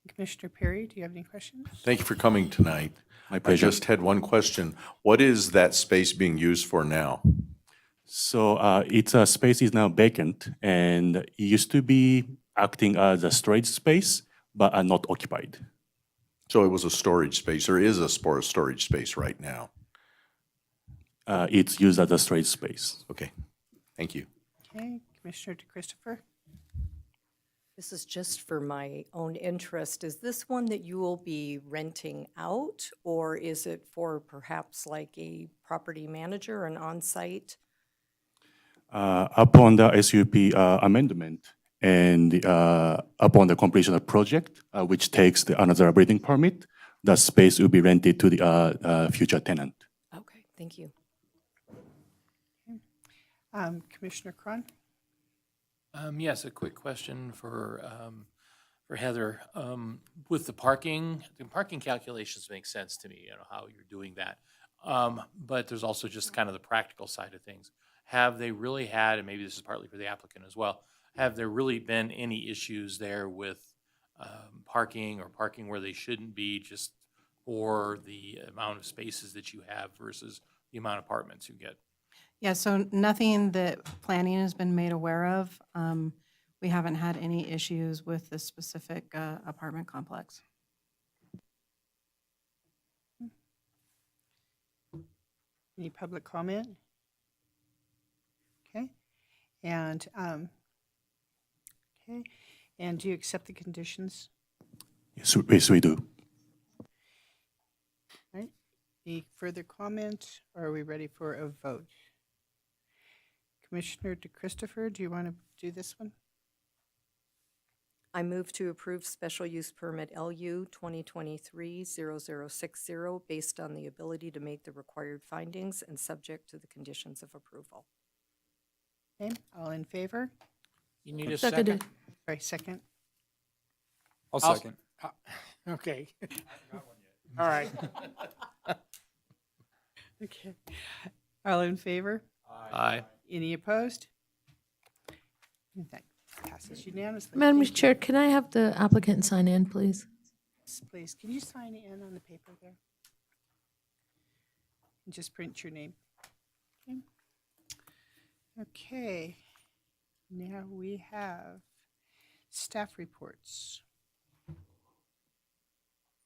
Commissioner Perry, do you have any questions? Thank you for coming tonight. My I pleasure. just had one question. What is that space being used for now? So its space is now vacant, and it used to be acting as a storage space, but are not occupied. So it was a storage space, or is a storage space right now? It's used as a storage space. Okay, thank you. Okay, Commissioner DeChristopher? This is just for my own interest. Is this one that you will be renting out, or is it for perhaps like a property manager, an on-site? Upon the SUP amendment and upon the completion of the project, which takes another building permit, the space will be rented to the future tenant. Okay, thank you. Commissioner Cron? Yes, a quick question for Heather. With the parking calculations make sense to me, you know, how you're doing that. But there's also just kind of the practical side of things. Have they really had, and maybe this is partly for the applicant as well, have there really been any issues there with parking or parking where they shouldn't be, just for the amount of spaces that you have versus the amount of apartments you get? Yeah, so nothing that planning has been made aware of. We haven't had any issues with this specific apartment complex. Any public comment? Okay, and, okay, and do you accept the conditions? Yes, we do. Right, any further comment, or are we ready for a vote? Commissioner DeChristopher, do you want to do this one? I move to approve special use permit LU 2023-0060 based on the ability to make the required findings and subject to the conditions of approval. Okay, all in favor? You need a Seconded. second? Sorry, second. I'll I'll- second. Okay. All right. Okay, all in favor? Aye. Any opposed? That passes unanimously. Madam Thank you. Chair, can I have the applicant sign in, please? Yes, please, can you sign in on the paper there? And just print your name. Okay. Okay, now we have staff reports.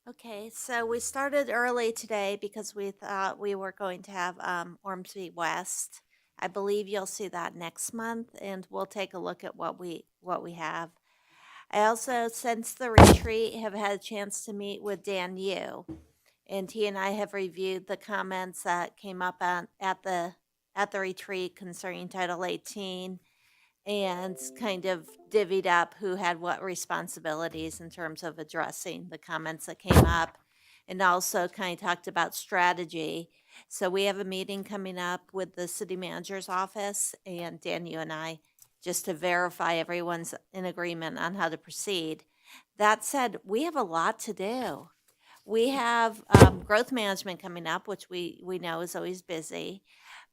Okay, so we started early today because we thought we were going to have Ormsby West. I believe you'll see that next month, and we'll take a look at what we have. I also, since the retreat, have had a chance to meet with Dan Yu, and he and I have reviewed the comments that came up at the retreat concerning Title 18, and kind of divvied up who had what responsibilities in terms of addressing the comments that came up, and also kind of talked about strategy. So we have a meeting coming up with the city manager's office and Dan, you and I, just to verify everyone's in agreement on how to proceed. That said, we have a lot to do. We have growth management coming up, which we know is always busy.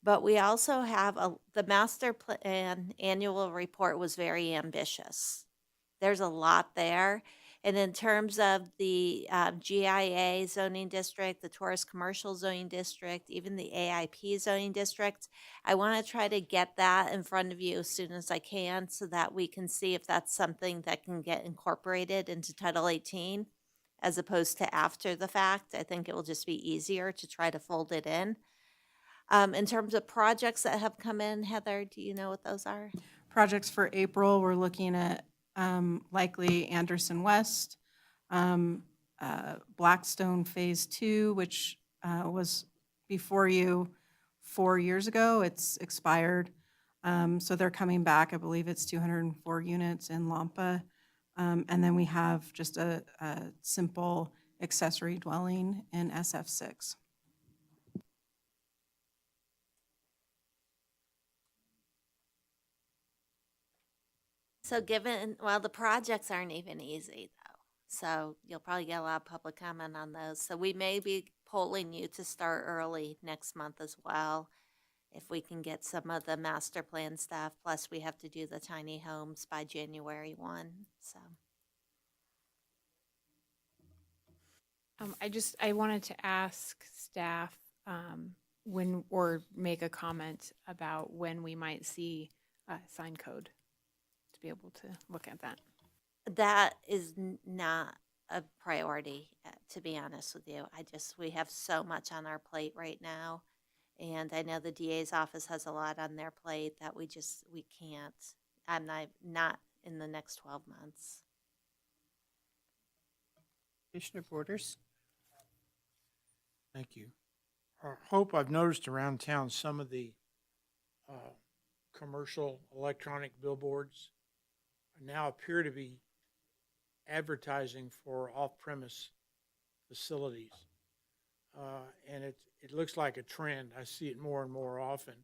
But we also have the master plan annual report was very ambitious. There's a lot there. And in terms of the GIA zoning district, the tourist commercial zoning district, even the AIP zoning district, I want to try to get that in front of you as soon as I can so that we can see if that's something that can get incorporated into Title 18 as opposed to after the fact. I think it will just be easier to try to fold it in. In terms of projects that have come in, Heather, do you know what those are? Projects for April, we're looking at likely Anderson West, Blackstone Phase 2, which was before you 4 years ago. It's expired. So they're coming back. I believe it's 204 units in Lampa. And then we have just a simple accessory dwelling in SF6. So well, the projects aren't even easy though. So you'll probably get a lot of public comment on those. So we may be polling you to start early next month as well, if we can get some of the master plan stuff. Plus we have to do the tiny homes by January 1, so. I wanted to ask staff or make a comment about when we might see sign code to be able to look at that. That is not a priority, to be honest with you. We have so much on our plate right now. And I know the DA's office has a lot on their plate that we can't. I'm not in the next 12 months. Commissioner Borders? Thank you. Hope, I've noticed around town some of the commercial electronic billboards now appear to be advertising for off-premise facilities. And it looks like a trend. I see it more and more often.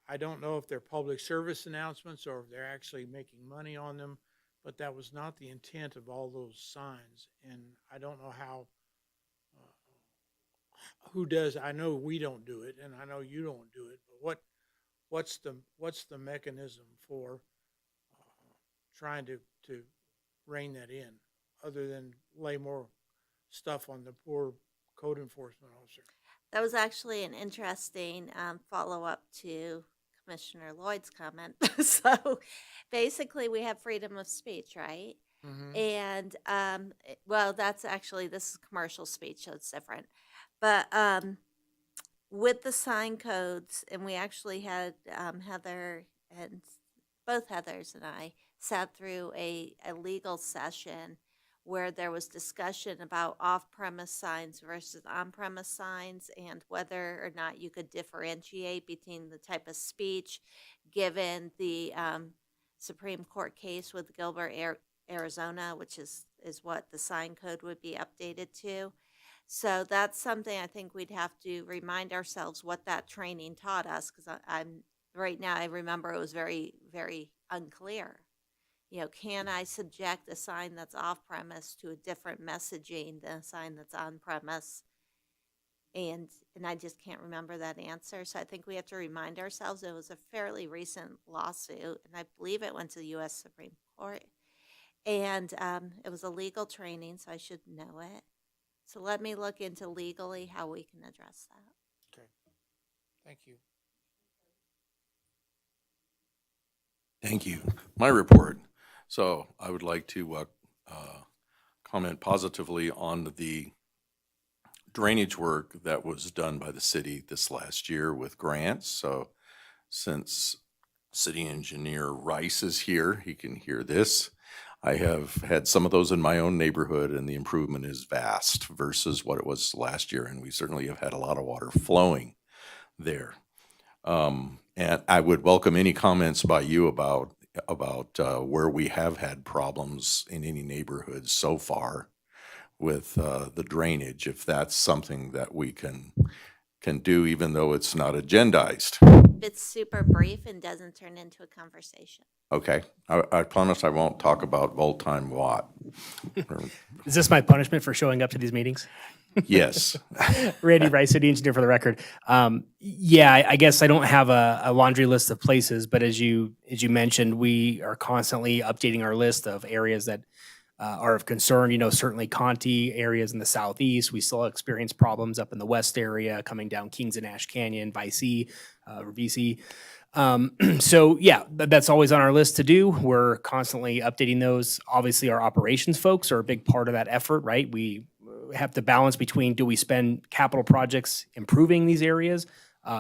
I don't know if they're public service announcements or if they're actually making money on them, but that was not the intent of all those signs. And I don't know how, who does. I know we don't do it, and I know you don't do it, but what's the mechanism for trying to rein that in, other than lay more stuff on the poor code enforcement officer. That was actually an interesting follow-up to Commissioner Lloyd's comment. So basically, we have freedom of speech, right? And, well, that's actually, this is commercial speech, so it's different. But with the sign codes, and we actually had Heather and both Heathers and I sat through a legal session where there was discussion about off-premise signs versus on-premise signs and whether or not you could differentiate between the type of speech given the Supreme Court case with Gilbert, Arizona, which is what the sign code would be updated to. So that's something I think we'd have to remind ourselves what that training taught us, because I'm right now I remember it was very, very unclear. You know, can I subject a sign that's off premise to a different messaging than a sign that's on premise? And I just can't remember that answer. So I think we have to remind ourselves it was a fairly recent lawsuit, and I believe it went to the U.S. Supreme Court. And it was a legal training, so I should know it. So let me look into legally how we can address that. Okay. Thank you. Thank you. My report. So I would like to comment positively on the drainage work that was done by the city this last year with grants. So since City Engineer Rice is here, he can hear this. I have had some of those in my own neighborhood, and the improvement is vast versus what it was last year, and we certainly have had a lot of water flowing there. And I would welcome any comments by you about where we have had problems in any neighborhoods so far with the drainage, if that's something that we can do, even though it's not agendized. If it's super brief and doesn't turn into a conversation. Okay, I promise I won't talk about volt time watt. Is this my punishment for showing up to these meetings? Yes. Randy Rice, city engineer for the record. Yeah, I guess I don't have a laundry list of places, but as you mentioned, we are constantly updating our list of areas that are of concern. You know, certainly Conti areas in the southeast. We still experience problems up in the west area, coming down Kings and Ash Canyon, Vicey, VC. So yeah, that's always on our list to do. We're constantly updating those. Obviously, our operations folks are a big part of that effort, right? We have to balance between, do we spend capital projects improving these areas,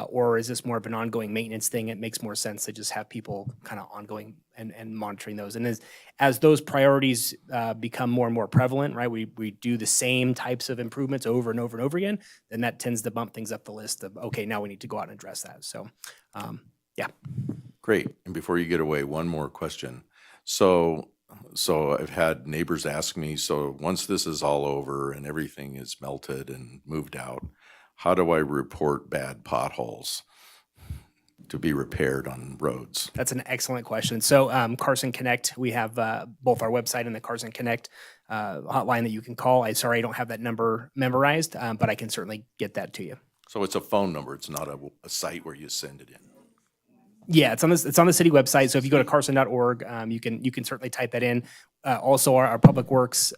or is this more of an ongoing maintenance thing? It makes more sense to just have people kind of ongoing and monitoring those. And as those priorities become more and more prevalent, right, we do the same types of improvements over and over and over again, then that tends to bump things up the list of, okay, now we need to go out and address that. So, yeah. Great. And before you get away, one more question. So I've had neighbors ask me, so once this is all over and everything is melted and moved out, how do I report bad potholes to be repaired on roads? That's an excellent question. So Carson Connect, we have both our website and the Carson Connect hotline that you can call. I don't have that number memorized, but I can certainly get that to you. So it's a phone number. It's not a site where you send it in. Yeah, it's on the city website. So if you go to carson.org, you can certainly type that in. Also, our Public Works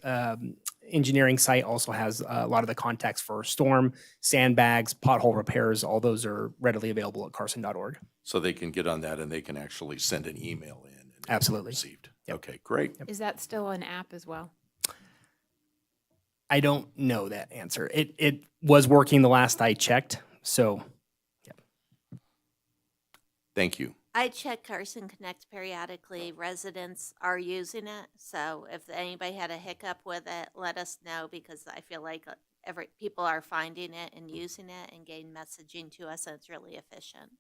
engineering site also has a lot of the contacts for storm, sandbags, pothole repairs. All those are readily available at carson.org. So they can get on that and they can actually send an email in. And Absolutely. Received. Yep. Okay, great. Is that still an app as well? I don't know that answer. It was working the last I checked. So, yeah. Thank you. I check Carson Connect periodically. Residents are using it. So if anybody had a hiccup with it, let us know, because I feel like people are finding it and using it and getting messaging to us, and it's really efficient.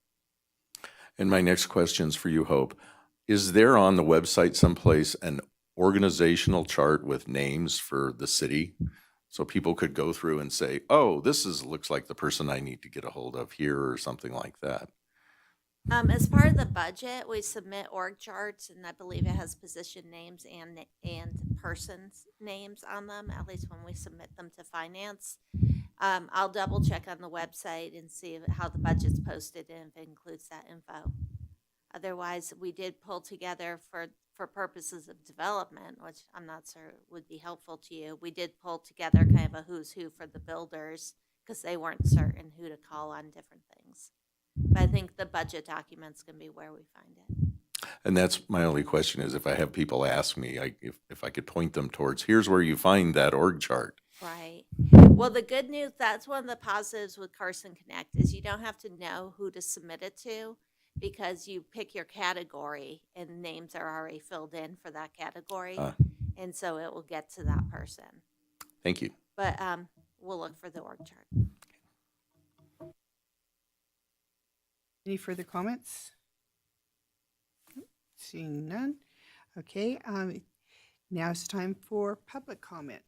And my next question's for you, Hope. Is there on the website someplace an organizational chart with names for the city? So people could go through and say, oh, looks like the person I need to get a hold of here, or something like that. As part of the budget, we submit org charts, and I believe it has position names and persons' names on them, at least when we submit them to finance. I'll double check on the website and see how the budget's posted and if it includes that info. Otherwise, we did pull together for purposes of development, which I'm not sure would be helpful to you. We did pull together kind of a who's who for the builders because they weren't certain who to call on different things. But I think the budget documents can be where we find it. And that's my only question is if I have people ask me, if I could point them towards, here's where you find that org chart. Right. Well, the good news, that's one of the positives with Carson Connect is you don't have to know who to submit it to because you pick your category and names are already filled in for that category. And so it will get to that person. Thank you. But we'll look for the org chart. Any further comments? Seeing none. Okay, now it's time for public comment.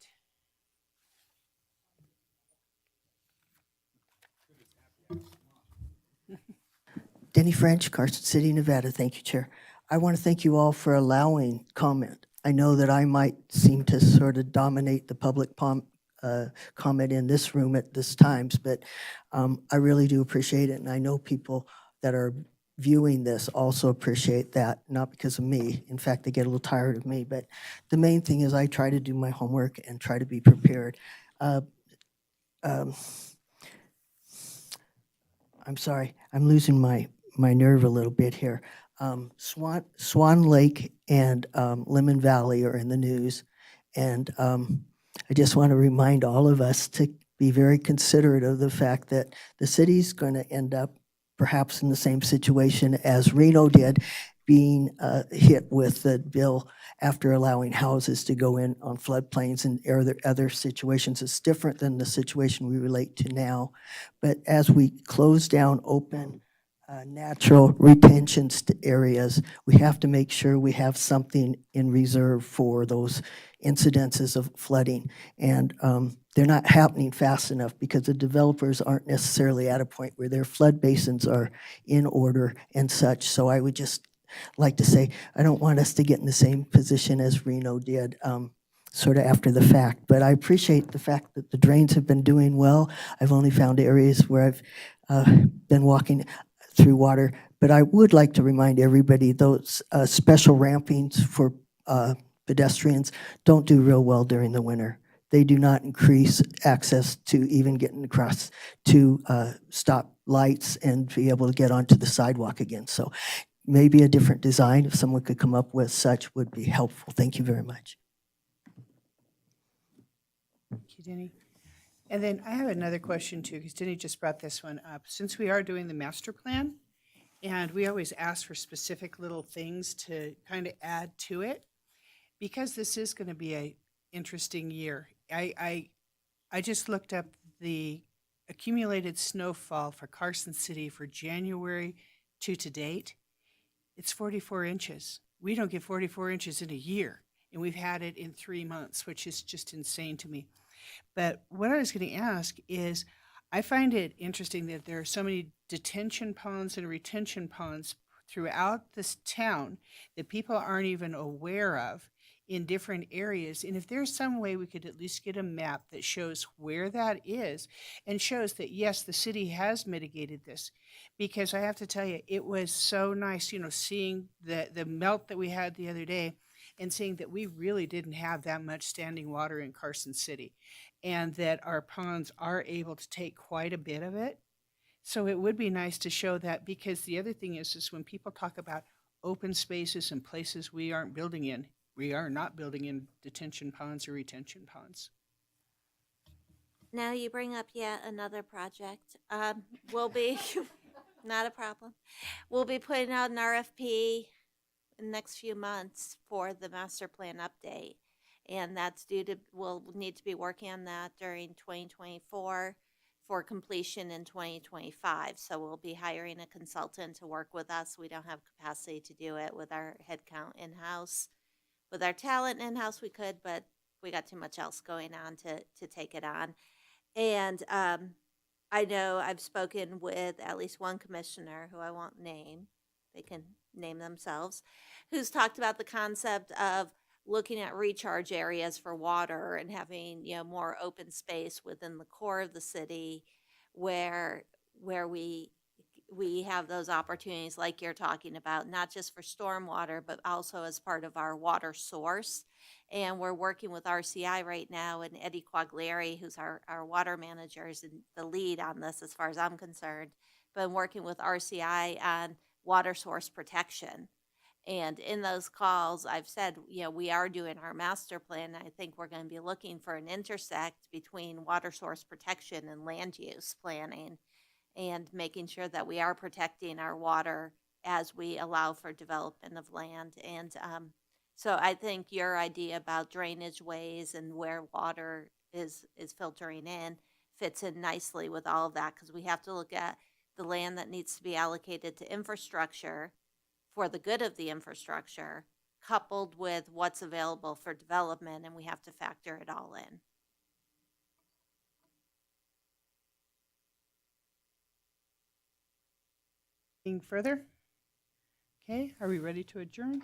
Denny French, Carson City, Nevada. Thank you, Chair. I want to thank you all for allowing comment. I know that I might seem to sort of dominate the public comment in this room at this times, but I really do appreciate it, and I know people that are viewing this also appreciate that, not because of me. In fact, they get a little tired of me, but the main thing is I try to do my homework and try to be prepared. I'm sorry, I'm losing my nerve a little bit here. Swan Lake and Lemon Valley are in the news, and I just want to remind all of us to be very considerate of the fact that the city's going to end up perhaps in the same situation as Reno did, being hit with the bill after allowing houses to go in on floodplains and other situations. It's different than the situation we relate to now. But as we close down open natural retention areas, we have to make sure we have something in reserve for those incidences of flooding. And they're not happening fast enough because the developers aren't necessarily at a point where their flood basins are in order and such. So I would just like to say, I don't want us to get in the same position as Reno did, sort of after the fact. But I appreciate the fact that the drains have been doing well. I've only found areas where I've been walking through water. But I would like to remind everybody those special rampings for pedestrians don't do real well during the winter. They do not increase access to even getting across to stop lights and be able to get onto the sidewalk again. So maybe a different design, if someone could come up with such, would be helpful. Thank you very much. Thank you, Denny. And then I have another question too, because Denny just brought this one up. Since we are doing the master plan, and we always ask for specific little things to kind of add to it, because this is going to be a interesting year. I just looked up the accumulated snowfall for Carson City for January to date. It's 44 inches. We don't get 44 inches in a year, and we've had it in 3 months, which is just insane to me. But what I was going to ask is, I find it interesting that there are so many detention ponds and retention ponds throughout this town that people aren't even aware of in different areas. And if there's some way we could at least get a map that shows where that is and shows that, yes, the city has mitigated this. Because I have to tell you, it was so nice, seeing the melt that we had the other day and seeing that we really didn't have that much standing water in Carson City and that our ponds are able to take quite a bit of it. So it would be nice to show that, because the other thing is when people talk about open spaces and places we aren't building in, we are not building in detention ponds or retention ponds. Now you bring up yet another project. We'll be, not a problem. We'll be putting out an RFP in the next few months for the master plan update. And that's we'll need to be working on that during 2024 for completion in 2025. So we'll be hiring a consultant to work with us. We don't have capacity to do it with our headcount in-house. With our talent in-house, we could, but we got too much else going on to take it on. And I know I've spoken with at least one commissioner who I won't name. They can name themselves, who's talked about the concept of looking at recharge areas for water and having, more open space within the core of the city where we we have those opportunities like you're talking about, not just for stormwater, but also as part of our water source. And we're working with RCI right now, and Eddie Quaglieri, who's our water manager, is in the lead on this as far as I'm concerned. Been working with RCI on water source protection. And in those calls, I've said, we are doing our master plan. I think we're going to be looking for an intersect between water source protection and land use planning, and making sure that we are protecting our water as we allow for development of land. And so I think your idea about drainage ways and where water is filtering in fits in nicely with all of that, because we have to look at the land that needs to be allocated to infrastructure for the good of the infrastructure, coupled with what's available for development, and we have to factor it all in. Anything further? Okay, are we ready to adjourn?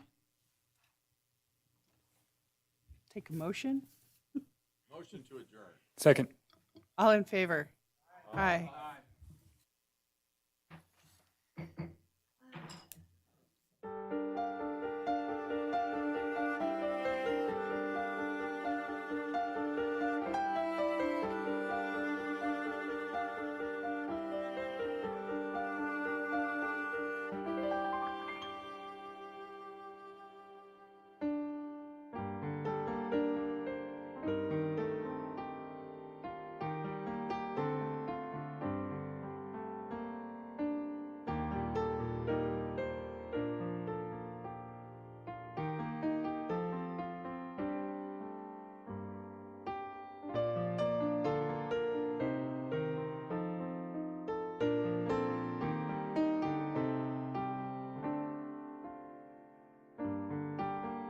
Take a motion. Motion to adjourn. Second. All in favor? Aye.